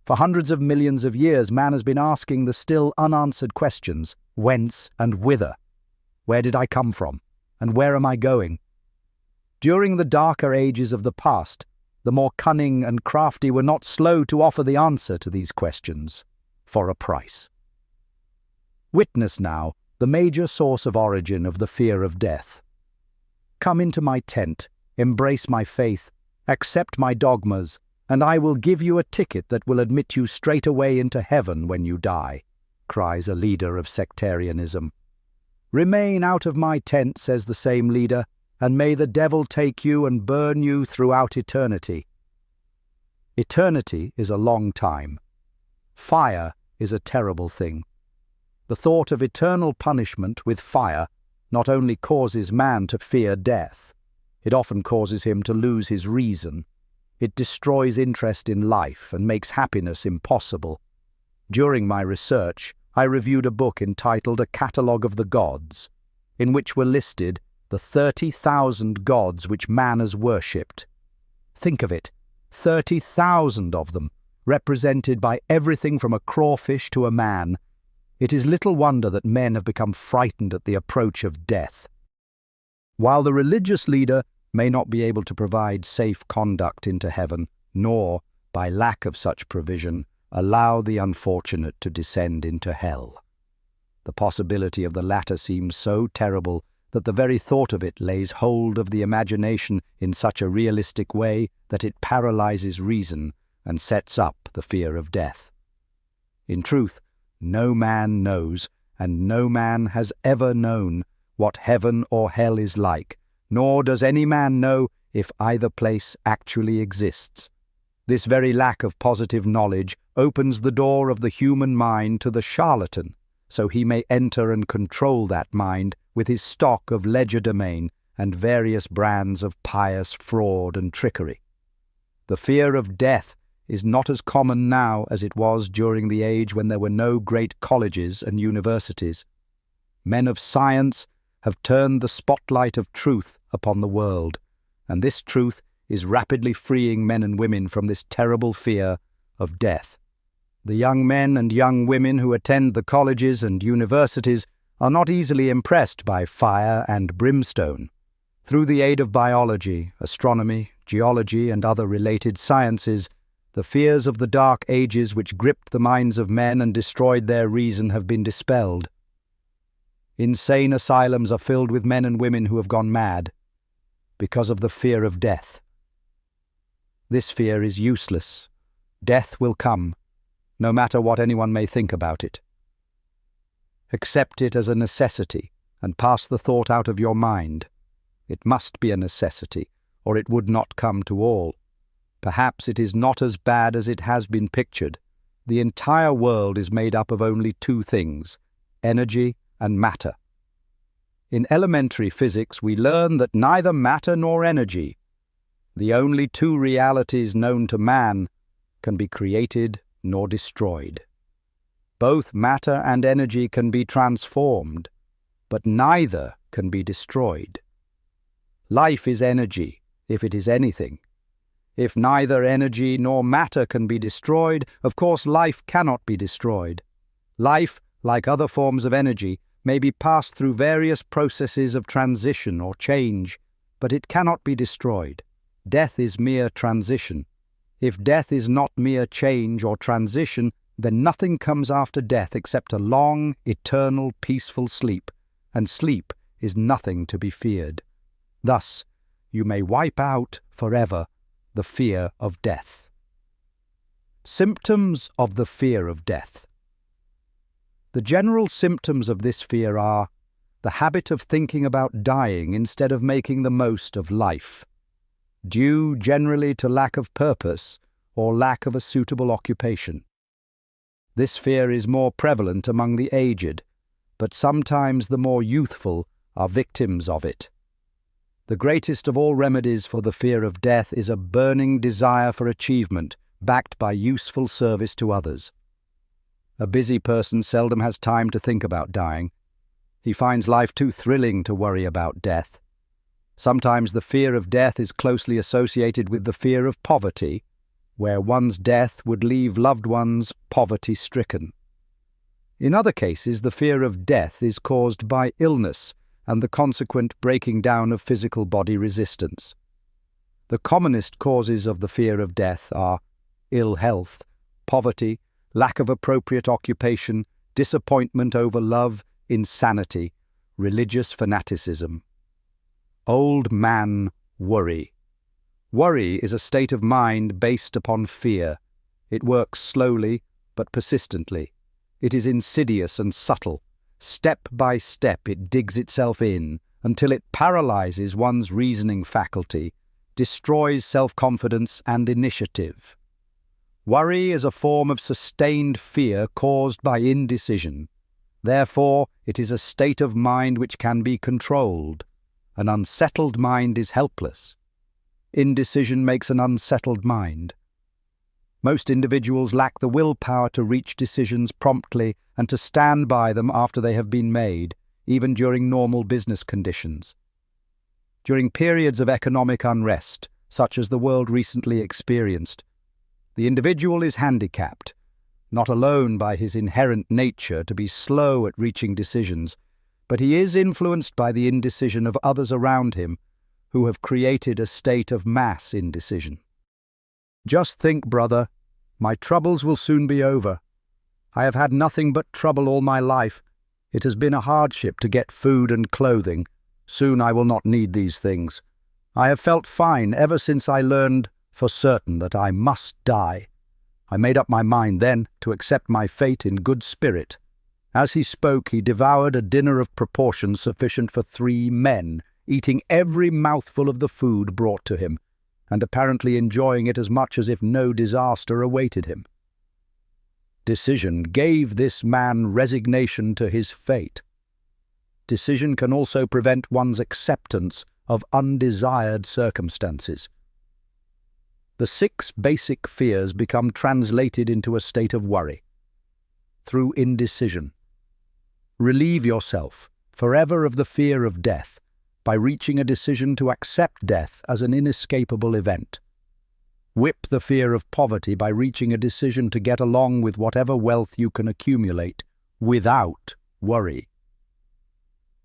For hundreds of millions of years, man has been asking the still unanswered questions: whence and whither? Where did I come from? And where am I going? During the darker ages of the past, the more cunning and crafty were not slow to offer the answer to these questions, for a price. Witness now the major source of origin of the fear of death. Come into my tent, embrace my faith, accept my dogmas, and I will give you a ticket that will admit you straight away into heaven when you die, cries a leader of sectarianism. Remain out of my tent, says the same leader, and may the devil take you and burn you throughout eternity. Eternity is a long time. Fire is a terrible thing. The thought of eternal punishment with fire not only causes man to fear death, it often causes him to lose his reason. It destroys interest in life and makes happiness impossible. During my research, I reviewed a book entitled A Catalogue of the Gods, in which were listed the 30,000 gods which man has worshipped. Think of it, 30,000 of them, represented by everything from a crawfish to a man. It is little wonder that men have become frightened at the approach of death. While the religious leader may not be able to provide safe conduct into heaven, nor, by lack of such provision, allow the unfortunate to descend into hell. The possibility of the latter seems so terrible that the very thought of it lays hold of the imagination in such a realistic way that it paralyzes reason and sets up the fear of death. In truth, no man knows, and no man has ever known, what heaven or hell is like, nor does any man know if either place actually exists. This very lack of positive knowledge opens the door of the human mind to the charlatan, so he may enter and control that mind with his stock of legerdemain and various brands of pious fraud and trickery. The fear of death is not as common now as it was during the age when there were no great colleges and universities. Men of science have turned the spotlight of truth upon the world, and this truth is rapidly freeing men and women from this terrible fear of death. The young men and young women who attend the colleges and universities are not easily impressed by fire and brimstone. Through the aid of biology, astronomy, geology, and other related sciences, the fears of the dark ages which gripped the minds of men and destroyed their reason have been dispelled. Insane asylums are filled with men and women who have gone mad because of the fear of death. This fear is useless. Death will come, no matter what anyone may think about it. Accept it as a necessity and pass the thought out of your mind. It must be a necessity, or it would not come to all. Perhaps it is not as bad as it has been pictured. The entire world is made up of only two things, energy and matter. In elementary physics, we learn that neither matter nor energy, the only two realities known to man, can be created nor destroyed. Both matter and energy can be transformed, but neither can be destroyed. Life is energy, if it is anything. If neither energy nor matter can be destroyed, of course life cannot be destroyed. Life, like other forms of energy, may be passed through various processes of transition or change, but it cannot be destroyed. Death is mere transition. If death is not mere change or transition, then nothing comes after death except a long, eternal, peaceful sleep, and sleep is nothing to be feared. Thus, you may wipe out forever the fear of death. Symptoms of the fear of death. The general symptoms of this fear are the habit of thinking about dying instead of making the most of life, due generally to lack of purpose or lack of a suitable occupation. This fear is more prevalent among the aged, but sometimes the more youthful are victims of it. The greatest of all remedies for the fear of death is a burning desire for achievement, backed by useful service to others. A busy person seldom has time to think about dying. He finds life too thrilling to worry about death. Sometimes the fear of death is closely associated with the fear of poverty, where one's death would leave loved ones poverty-stricken. In other cases, the fear of death is caused by illness and the consequent breaking down of physical body resistance. The commonest causes of the fear of death are ill health, poverty, lack of appropriate occupation, disappointment over love, insanity, religious fanaticism. Old man worry. Worry is a state of mind based upon fear. It works slowly but persistently. It is insidious and subtle. Step by step it digs itself in until it paralyzes one's reasoning faculty, destroys self-confidence and initiative. Worry is a form of sustained fear caused by indecision. Therefore, it is a state of mind which can be controlled. An unsettled mind is helpless. Indecision makes an unsettled mind. Most individuals lack the willpower to reach decisions promptly and to stand by them after they have been made, even during normal business conditions. During periods of economic unrest, such as the world recently experienced, the individual is handicapped, not alone by his inherent nature to be slow at reaching decisions, but he is influenced by the indecision of others around him who have created a state of mass indecision. Just think, brother, my troubles will soon be over. I have had nothing but trouble all my life. It has been a hardship to get food and clothing. Soon I will not need these things. I have felt fine ever since I learned for certain that I must die. I made up my mind then to accept my fate in good spirit. As he spoke, he devoured a dinner of proportions sufficient for 3 men, eating every mouthful of the food brought to him, and apparently enjoying it as much as if no disaster awaited him. Decision gave this man resignation to his fate. Decision can also prevent one's acceptance of undesired circumstances. The 6 basic fears become translated into a state of worry through indecision. Relieve yourself forever of the fear of death by reaching a decision to accept death as an inescapable event. Whip the fear of poverty by reaching a decision to get along with whatever wealth you can accumulate without worry.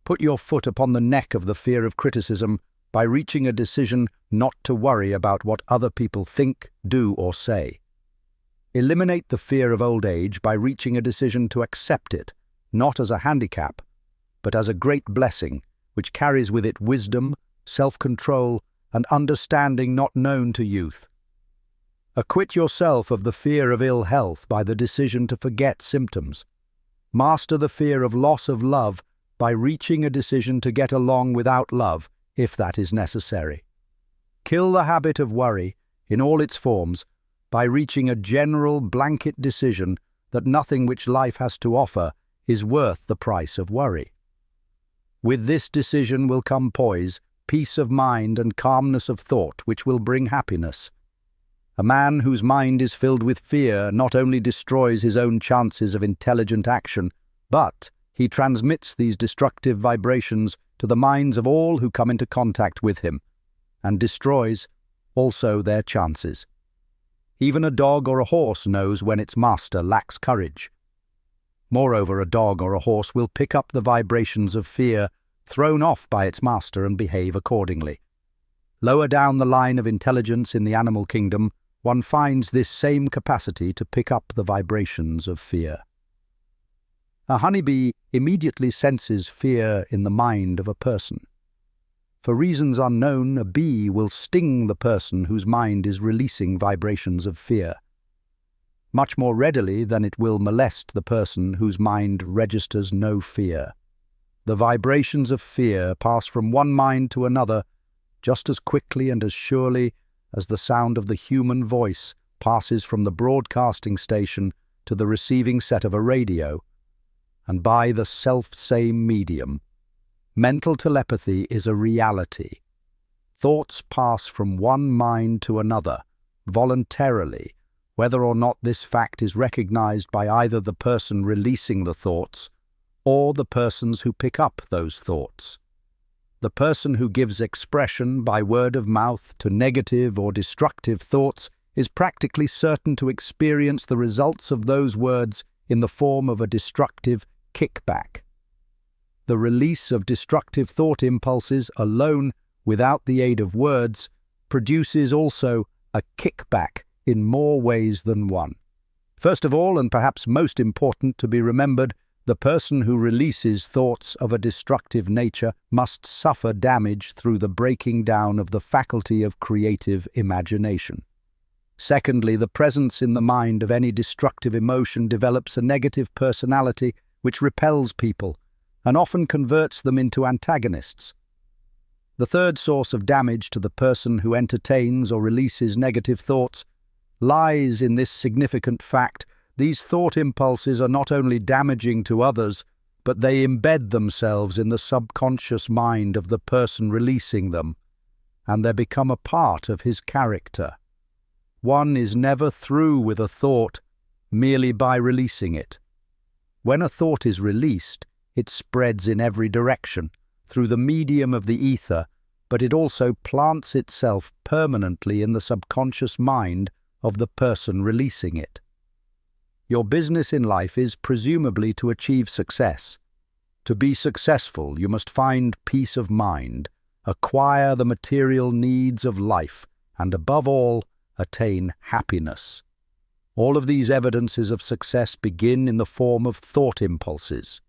Put your foot upon the neck of the fear of criticism by reaching a decision not to worry about what other people think, do, or say. Eliminate the fear of old age by reaching a decision to accept it, not as a handicap, but as a great blessing, which carries with it wisdom, self-control, and understanding not known to youth. Acquit yourself of the fear of ill health by the decision to forget symptoms. Master the fear of loss of love by reaching a decision to get along without love, if that is necessary. Kill the habit of worry, in all its forms, by reaching a general blanket decision that nothing which life has to offer is worth the price of worry. With this decision will come poise, peace of mind, and calmness of thought, which will bring happiness. A man whose mind is filled with fear not only destroys his own chances of intelligent action, but he transmits these destructive vibrations to the minds of all who come into contact with him, and destroys also their chances. Even a dog or a horse knows when its master lacks courage. Moreover, a dog or a horse will pick up the vibrations of fear thrown off by its master and behave accordingly. Lower down the line of intelligence in the animal kingdom, one finds this same capacity to pick up the vibrations of fear. A honeybee immediately senses fear in the mind of a person. For reasons unknown, a bee will sting the person whose mind is releasing vibrations of fear, much more readily than it will molest the person whose mind registers no fear. The vibrations of fear pass from one mind to another just as quickly and as surely as the sound of the human voice passes from the broadcasting station to the receiving set of a radio, and by the self-same medium. Mental telepathy is a reality. Thoughts pass from one mind to another, voluntarily, whether or not this fact is recognized by either the person releasing the thoughts or the persons who pick up those thoughts. The person who gives expression by word of mouth to negative or destructive thoughts is practically certain to experience the results of those words in the form of a destructive kickback. The release of destructive thought impulses alone, without the aid of words, produces also a kickback in more ways than one. First of all, and perhaps most important to be remembered, the person who releases thoughts of a destructive nature must suffer damage through the breaking down of the faculty of creative imagination. Secondly, the presence in the mind of any destructive emotion develops a negative personality which repels people and often converts them into antagonists. The third source of damage to the person who entertains or releases negative thoughts lies in this significant fact: these thought impulses are not only damaging to others, but they embed themselves in the subconscious mind of the person releasing them, and they become a part of his character. One is never through with a thought merely by releasing it. When a thought is released, it spreads in every direction, through the medium of the ether, but it also plants itself permanently in the subconscious mind of the person releasing it. Your business in life is presumably to achieve success. To be successful, you must find peace of mind, acquire the material needs of life, and above all, attain happiness. All of these evidences of success begin in the form of thought impulses.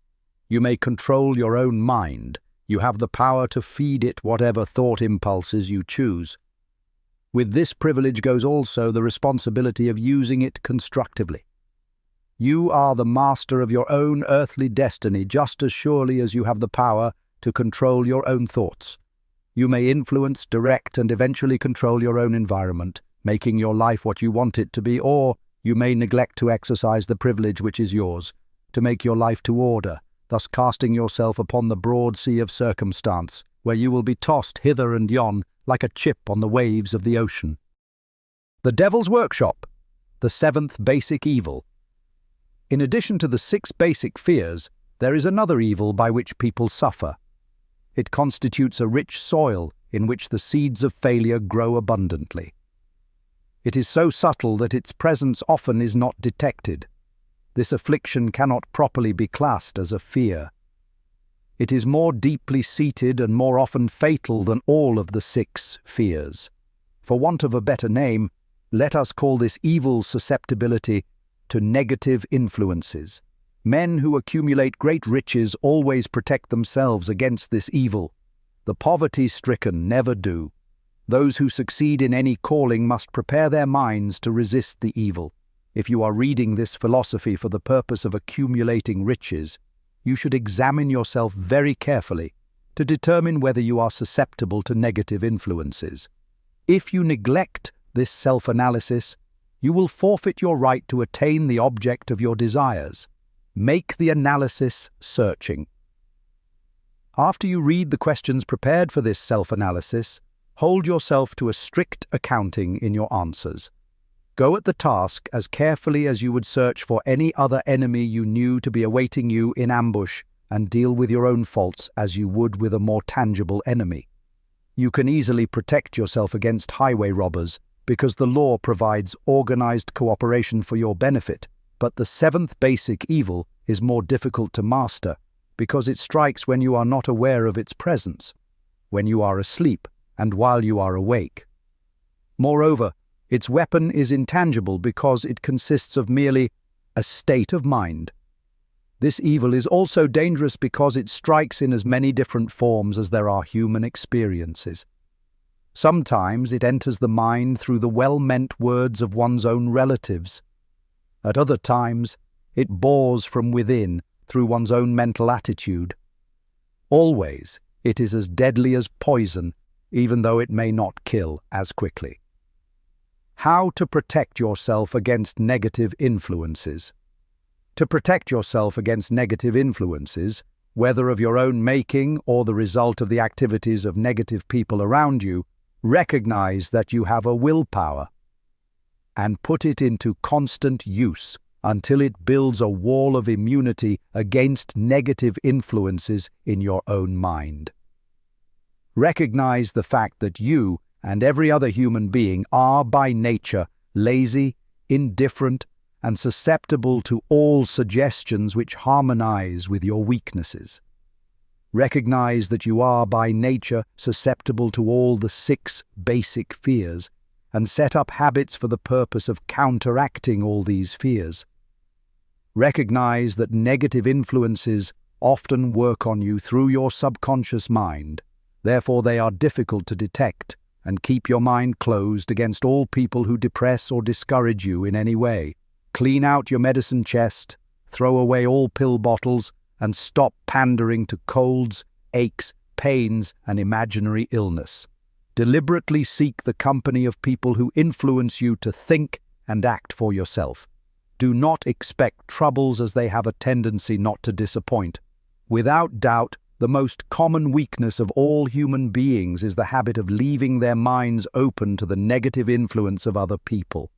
You may control your own mind. You have the power to feed it whatever thought impulses you choose. With this privilege goes also the responsibility of using it constructively. You are the master of your own earthly destiny just as surely as you have the power to control your own thoughts. You may influence, direct, and eventually control your own environment, making your life what you want it to be, or you may neglect to exercise the privilege which is yours, to make your life to order, thus casting yourself upon the broad sea of circumstance, where you will be tossed hither and yon like a chip on the waves of the ocean. The Devil's Workshop, the seventh basic evil. In addition to the 6 basic fears, there is another evil by which people suffer. It constitutes a rich soil in which the seeds of failure grow abundantly. It is so subtle that its presence often is not detected. This affliction cannot properly be classed as a fear. It is more deeply seated and more often fatal than all of the 6 fears. For want of a better name, let us call this evil susceptibility to negative influences. Men who accumulate great riches always protect themselves against this evil. The poverty-stricken never do. Those who succeed in any calling must prepare their minds to resist the evil. If you are reading this philosophy for the purpose of accumulating riches, you should examine yourself very carefully to determine whether you are susceptible to negative influences. If you neglect this self-analysis, you will forfeit your right to attain the object of your desires. Make the analysis searching. After you read the questions prepared for this self-analysis, hold yourself to a strict accounting in your answers. Go at the task as carefully as you would search for any other enemy you knew to be awaiting you in ambush, and deal with your own faults as you would with a more tangible enemy. You can easily protect yourself against highway robbers, because the law provides organized cooperation for your benefit, but the 7th basic evil is more difficult to master, because it strikes when you are not aware of its presence, when you are asleep, and while you are awake. Moreover, its weapon is intangible because it consists of merely a state of mind. This evil is also dangerous because it strikes in as many different forms as there are human experiences. Sometimes it enters the mind through the well-meant words of one's own relatives. At other times, it bores from within through one's own mental attitude. Always, it is as deadly as poison, even though it may not kill as quickly. How to protect yourself against negative influences. To protect yourself against negative influences, whether of your own making or the result of the activities of negative people around you, recognize that you have a willpower and put it into constant use until it builds a wall of immunity against negative influences in your own mind. Recognize the fact that you and every other human being are by nature lazy, indifferent, and susceptible to all suggestions which harmonize with your weaknesses. Recognize that you are by nature susceptible to all the 6 basic fears, and set up habits for the purpose of counteracting all these fears. Recognize that negative influences often work on you through your subconscious mind, therefore they are difficult to detect, and keep your mind closed against all people who depress or discourage you in any way. Clean out your medicine chest, throw away all pill bottles, and stop pandering to colds, aches, pains, and imaginary illness. Deliberately seek the company of people who influence you to think and act for yourself. Do not expect troubles, as they have a tendency not to disappoint. Without doubt, the most common weakness of all human beings is the habit of leaving their minds open to the negative influence of other people.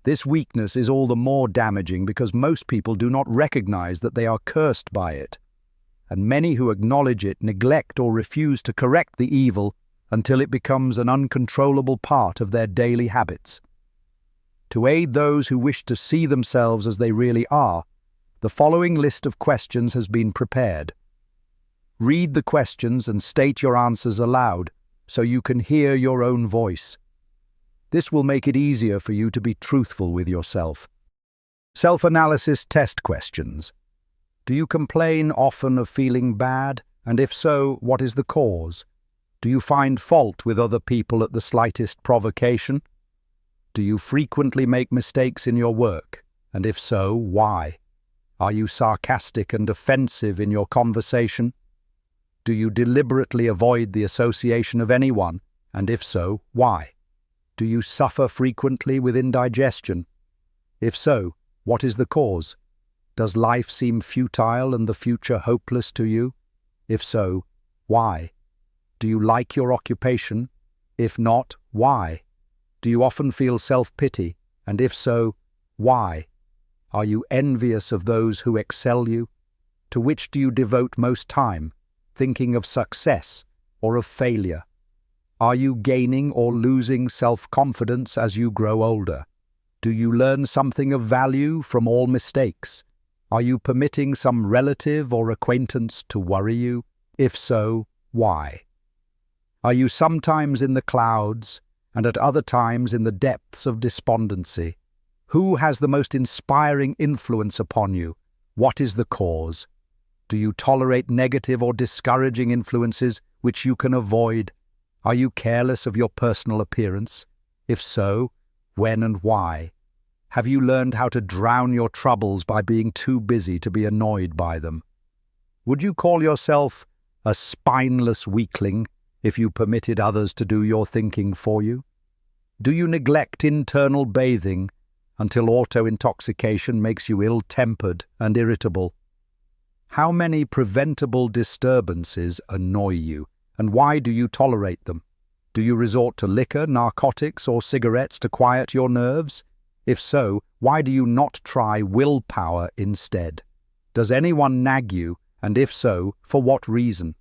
This weakness is all the more damaging because most people do not recognize that they are cursed by it, and many who acknowledge it neglect or refuse to correct the evil until it becomes an uncontrollable part of their daily habits. To aid those who wish to see themselves as they really are, the following list of questions has been prepared. Read the questions and state your answers aloud so you can hear your own voice. This will make it easier for you to be truthful with yourself. Self-analysis test questions. Do you complain often of feeling bad? And if so, what is the cause? Do you find fault with other people at the slightest provocation? Do you frequently make mistakes in your work? And if so, why? Are you sarcastic and offensive in your conversation? Do you deliberately avoid the association of anyone? And if so, why? Do you suffer frequently with indigestion? If so, what is the cause? Does life seem futile and the future hopeless to you? If so, why? Do you like your occupation? If not, why? Do you often feel self-pity? And if so, why? Are you envious of those who excel you? To which do you devote most time, thinking of success or of failure? Are you gaining or losing self-confidence as you grow older? Do you learn something of value from all mistakes? Are you permitting some relative or acquaintance to worry you? If so, why? Are you sometimes in the clouds and at other times in the depths of despondency? Who has the most inspiring influence upon you? What is the cause? Do you tolerate negative or discouraging influences which you can avoid? Are you careless of your personal appearance? If so, when and why? Have you learned how to drown your troubles by being too busy to be annoyed by them? Would you call yourself a spineless weakling if you permitted others to do your thinking for you? Do you neglect internal bathing until auto-intoxication makes you ill-tempered and irritable? How many preventable disturbances annoy you, and why do you tolerate them? Do you resort to liquor, narcotics, or cigarettes to quiet your nerves? If so, why do you not try willpower instead? Does anyone nag you, and if so, for what reason?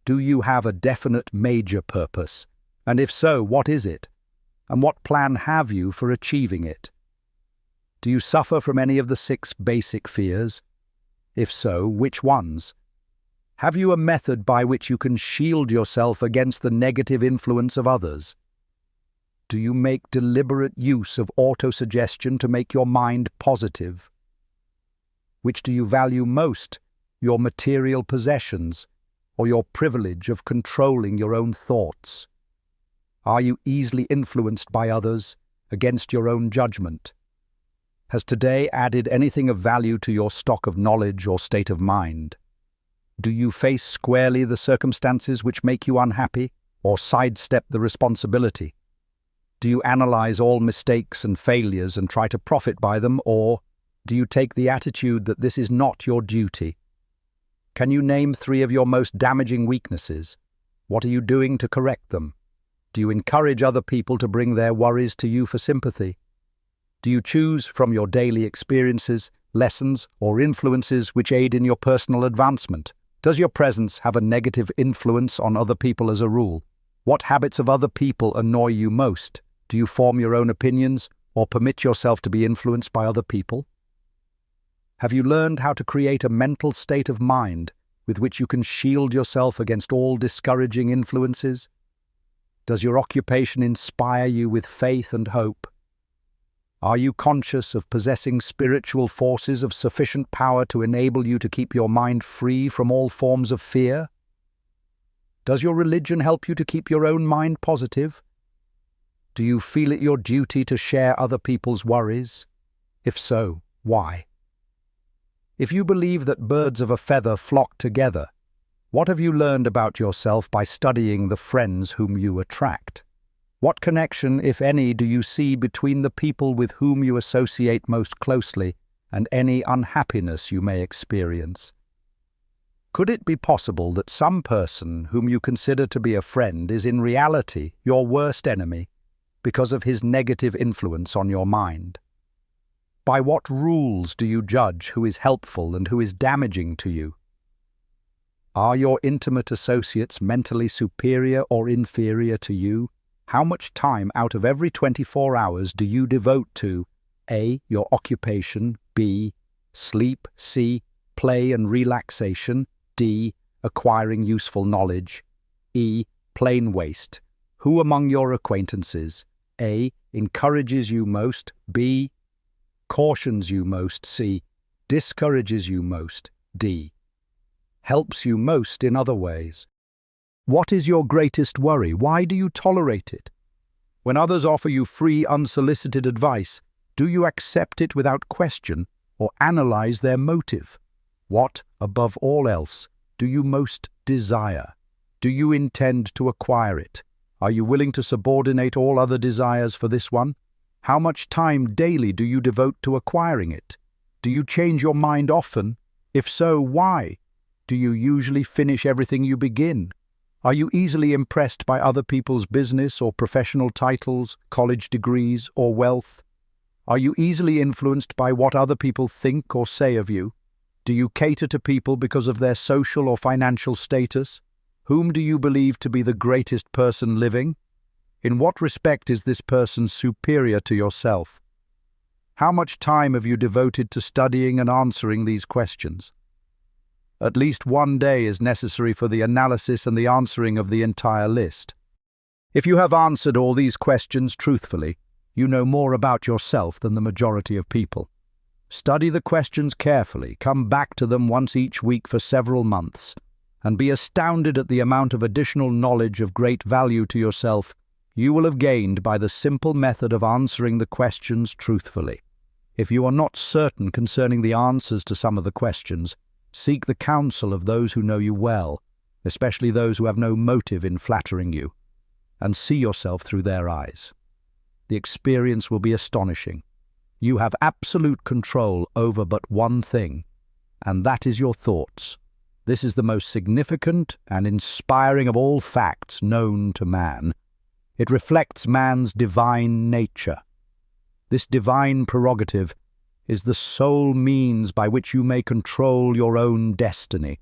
Do you have a definite major purpose? And if so, what is it? And what plan have you for achieving it? Do you suffer from any of the 6 basic fears? If so, which ones? Have you a method by which you can shield yourself against the negative influence of others? Do you make deliberate use of autosuggestion to make your mind positive? Which do you value most, your material possessions, or your privilege of controlling your own thoughts? Are you easily influenced by others against your own judgment? Has today added anything of value to your stock of knowledge or state of mind? Do you face squarely the circumstances which make you unhappy, or sidestep the responsibility? Do you analyze all mistakes and failures and try to profit by them, or do you take the attitude that this is not your duty? Can you name 3 of your most damaging weaknesses? What are you doing to correct them? Do you encourage other people to bring their worries to you for sympathy? Do you choose from your daily experiences, lessons, or influences which aid in your personal advancement? Does your presence have a negative influence on other people as a rule? What habits of other people annoy you most? Do you form your own opinions or permit yourself to be influenced by other people? Have you learned how to create a mental state of mind with which you can shield yourself against all discouraging influences? Does your occupation inspire you with faith and hope? Are you conscious of possessing spiritual forces of sufficient power to enable you to keep your mind free from all forms of fear? Does your religion help you to keep your own mind positive? Do you feel it your duty to share other people's worries? If so, why? If you believe that birds of a feather flock together, what have you learned about yourself by studying the friends whom you attract? What connection, if any, do you see between the people with whom you associate most closely and any unhappiness you may experience? Could it be possible that some person whom you consider to be a friend is in reality your worst enemy because of his negative influence on your mind? By what rules do you judge who is helpful and who is damaging to you? Are your intimate associates mentally superior or inferior to you? How much time out of every 24 hours do you devote to A. Your occupation, B. Sleep, C. Play and relaxation, D. Acquiring useful knowledge, E. Plain waste? Who among your acquaintances A. Encourages you most, B. Cautions you most, C. Discourages you most, D. Helps you most in other ways? What is your greatest worry? Why do you tolerate it? When others offer you free, unsolicited advice, do you accept it without question or analyze their motive? What, above all else, do you most desire? Do you intend to acquire it? Are you willing to subordinate all other desires for this one? How much time daily do you devote to acquiring it? Do you change your mind often? If so, why? Do you usually finish everything you begin? Are you easily impressed by other people's business or professional titles, college degrees, or wealth? Are you easily influenced by what other people think or say of you? Do you cater to people because of their social or financial status? Whom do you believe to be the greatest person living? In what respect is this person superior to yourself? How much time have you devoted to studying and answering these questions? At least one day is necessary for the analysis and the answering of the entire list. If you have answered all these questions truthfully, you know more about yourself than the majority of people. Study the questions carefully, come back to them once each week for several months, and be astounded at the amount of additional knowledge of great value to yourself you will have gained by the simple method of answering the questions truthfully. If you are not certain concerning the answers to some of the questions, seek the counsel of those who know you well, especially those who have no motive in flattering you, and see yourself through their eyes. The experience will be astonishing. You have absolute control over but one thing, and that is your thoughts. This is the most significant and inspiring of all facts known to man. It reflects man's divine nature. This divine prerogative is the sole means by which you may control your own destiny.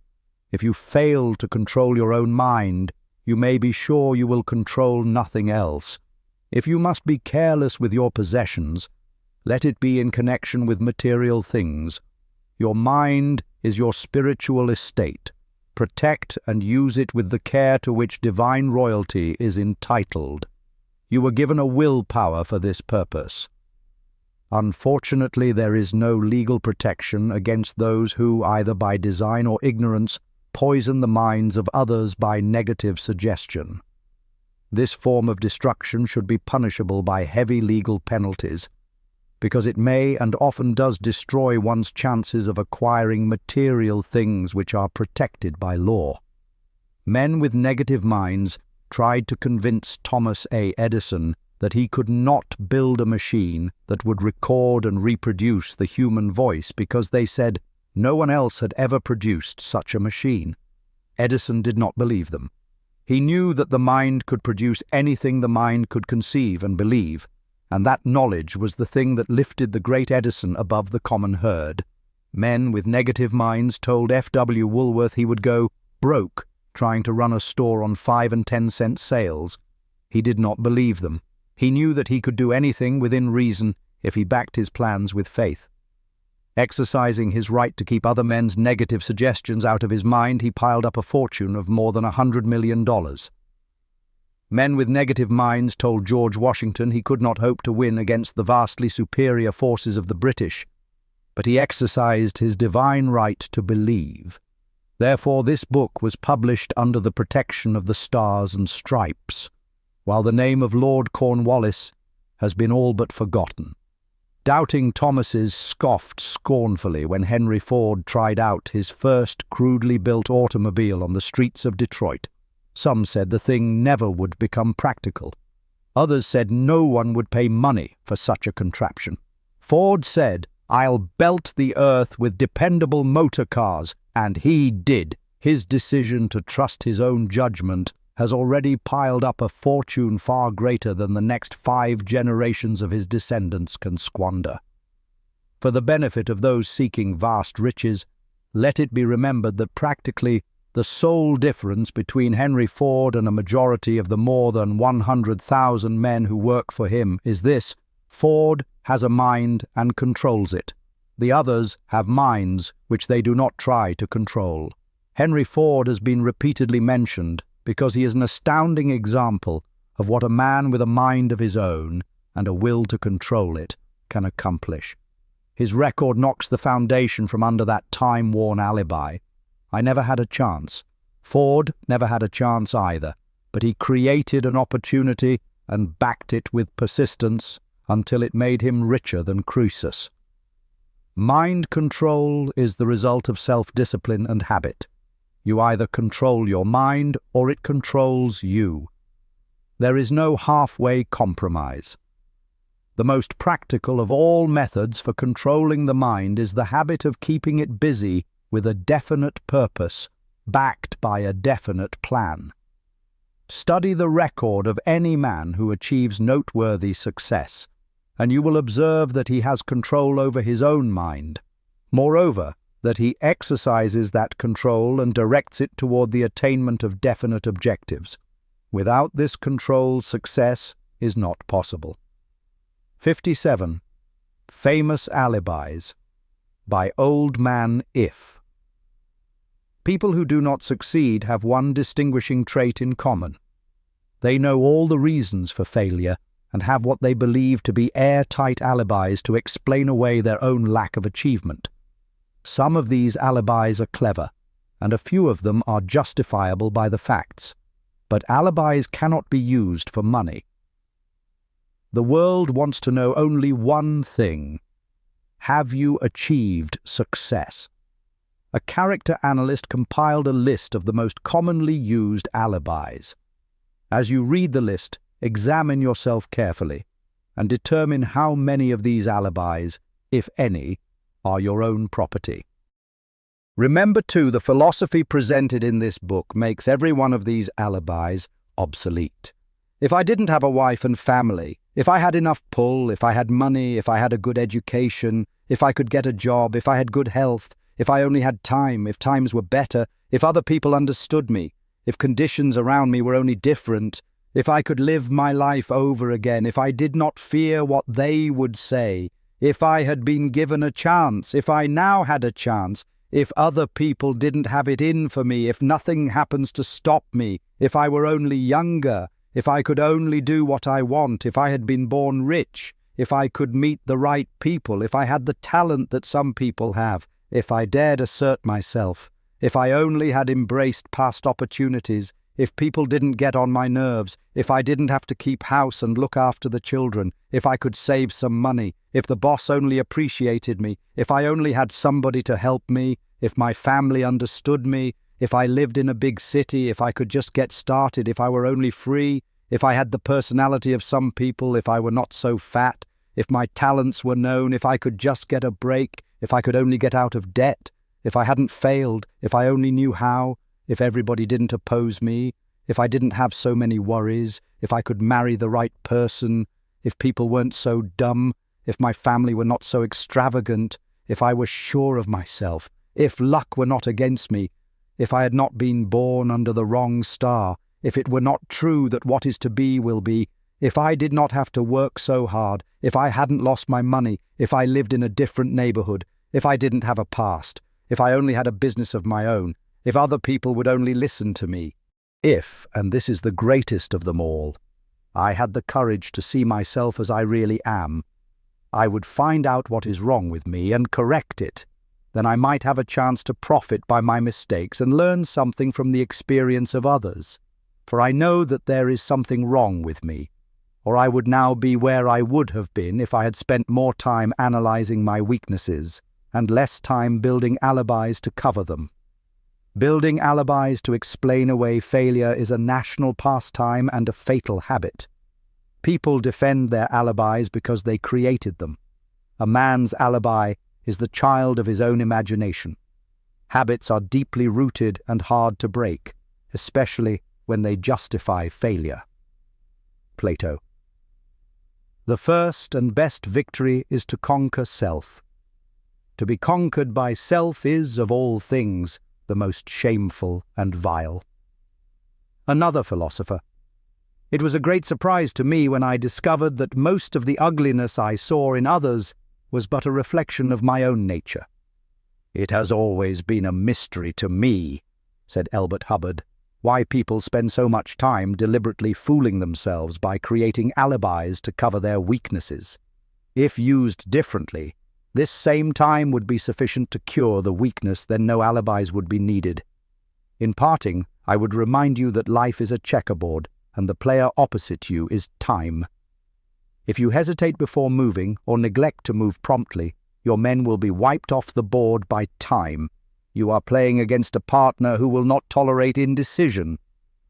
If you fail to control your own mind, you may be sure you will control nothing else. If you must be careless with your possessions, let it be in connection with material things. Your mind is your spiritual estate. Protect and use it with the care to which divine royalty is entitled. You were given a willpower for this purpose. Unfortunately, there is no legal protection against those who, either by design or ignorance, poison the minds of others by negative suggestion. This form of destruction should be punishable by heavy legal penalties, because it may and often does destroy one's chances of acquiring material things which are protected by law. Men with negative minds tried to convince Thomas A. Edison that he could not build a machine that would record and reproduce the human voice because they said no one else had ever produced such a machine. Edison did not believe them. He knew that the mind could produce anything the mind could conceive and believe, and that knowledge was the thing that lifted the great Edison above the common herd. Men with negative minds told F.W. Woolworth he would go broke trying to run a store on 5 and 10 cent sales. He did not believe them. He knew that he could do anything within reason if he backed his plans with faith. Exercising his right to keep other men's negative suggestions out of his mind, he piled up a fortune of more than $100 million. Men with negative minds told George Washington he could not hope to win against the vastly superior forces of the British, but he exercised his divine right to believe. Therefore, this book was published under the protection of the Stars and Stripes, while the name of Lord Cornwallis has been all but forgotten. Doubting Thomases scoffed scornfully when Henry Ford tried out his first crudely built automobile on the streets of Detroit. Some said the thing never would become practical. Others said no one would pay money for such a contraption. Ford said, "I'll belt the earth with dependable motor cars," and he did. His decision to trust his own judgment has already piled up a fortune far greater than the next 5 generations of his descendants can squander. For the benefit of those seeking vast riches, let it be remembered that practically the sole difference between Henry Ford and a majority of the more than 100,000 men who work for him is this: Ford has a mind and controls it. The others have minds which they do not try to control. Henry Ford has been repeatedly mentioned because he is an astounding example of what a man with a mind of his own and a will to control it can accomplish. His record knocks the foundation from under that time-worn alibi. I never had a chance. Ford never had a chance either, but he created an opportunity and backed it with persistence until it made him richer than Croesus. Mind control is the result of self-discipline and habit. You either control your mind or it controls you. There is no halfway compromise. The most practical of all methods for controlling the mind is the habit of keeping it busy with a definite purpose, backed by a definite plan. Study the record of any man who achieves noteworthy success, and you will observe that he has control over his own mind. Moreover, that he exercises that control and directs it toward the attainment of definite objectives. Without this control, success is not possible. 57. Famous Alibis by Old Man If. People who do not succeed have one distinguishing trait in common. They know all the reasons for failure and have what they believe to be airtight alibis to explain away their own lack of achievement. Some of these alibis are clever, and a few of them are justifiable by the facts, but alibis cannot be used for money. The world wants to know only one thing: have you achieved success? A character analyst compiled a list of the most commonly used alibis. As you read the list, examine yourself carefully and determine how many of these alibis, if any, are your own property. Remember, too, the philosophy presented in this book makes every one of these alibis obsolete. If I didn't have a wife and family, if I had enough pull, if I had money, if I had a good education, if I could get a job, if I had good health, if I only had time, if times were better, if other people understood me, if conditions around me were only different, if I could live my life over again, if I did not fear what they would say, if I had been given a chance, if I now had a chance, if other people didn't have it in for me, if nothing happens to stop me, if I were only younger, if I could only do what I want, if I had been born rich, if I could meet the right people, if I had the talent that some people have, if I dared assert myself, if I only had embraced past opportunities, if people didn't get on my nerves, if I didn't have to keep house and look after the children, if I could save some money, if the boss only appreciated me, if I only had somebody to help me, if my family understood me, if I lived in a big city, if I could just get started, if I were only free, if I had the personality of some people, if I were not so fat, if my talents were known, if I could just get a break, if I could only get out of debt, if I hadn't failed, if I only knew how, if everybody didn't oppose me, if I didn't have so many worries, if I could marry the right person, if people weren't so dumb, if my family were not so extravagant, if I were sure of myself, if luck were not against me, if I had not been born under the wrong star, if it were not true that what is to be will be, if I did not have to work so hard, if I hadn't lost my money, if I lived in a different neighborhood, if I didn't have a past, if I only had a business of my own, if other people would only listen to me. If, and this is the greatest of them all, I had the courage to see myself as I really am, I would find out what is wrong with me and correct it. Then I might have a chance to profit by my mistakes and learn something from the experience of others. For I know that there is something wrong with me, or I would now be where I would have been if I had spent more time analyzing my weaknesses and less time building alibis to cover them. Building alibis to explain away failure is a national pastime and a fatal habit. People defend their alibis because they created them. A man's alibi is the child of his own imagination. Habits are deeply rooted and hard to break, especially when they justify failure. Plato. The first and best victory is to conquer self. To be conquered by self is, of all things, the most shameful and vile. Another philosopher. It was a great surprise to me when I discovered that most of the ugliness I saw in others was but a reflection of my own nature. It has always been a mystery to me, said Elbert Hubbard, why people spend so much time deliberately fooling themselves by creating alibis to cover their weaknesses. If used differently, this same time would be sufficient to cure the weakness, then no alibis would be needed. In parting, I would remind you that life is a checkerboard, and the player opposite you is time. If you hesitate before moving or neglect to move promptly, your men will be wiped off the board by time. You are playing against a partner who will not tolerate indecision.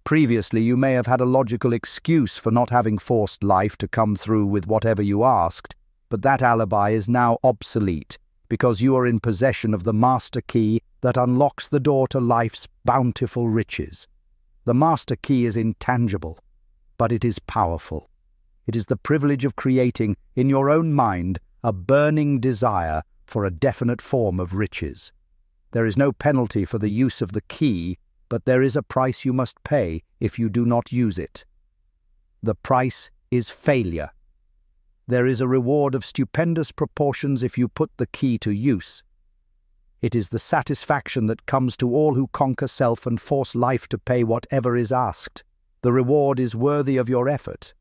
Previously, you may have had a logical excuse for not having forced life to come through with whatever you asked, but that alibi is now obsolete because you are in possession of the master key that unlocks the door to life's bountiful riches. The master key is intangible, but it is powerful. It is the privilege of creating, in your own mind, a burning desire for a definite form of riches. There is no penalty for the use of the key, but there is a price you must pay if you do not use it. The price is failure. There is a reward of stupendous proportions if you put the key to use. It is the satisfaction that comes to all who conquer self and force life to pay whatever is asked. The reward is worthy of your effort.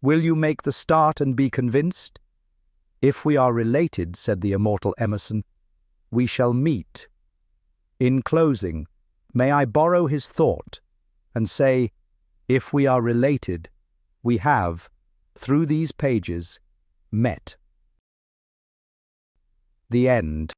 Will you make the start and be convinced? If we are related, said the immortal Emerson, we shall meet. In closing, may I borrow his thought and say, if we are related, we have, through these pages, met. The end.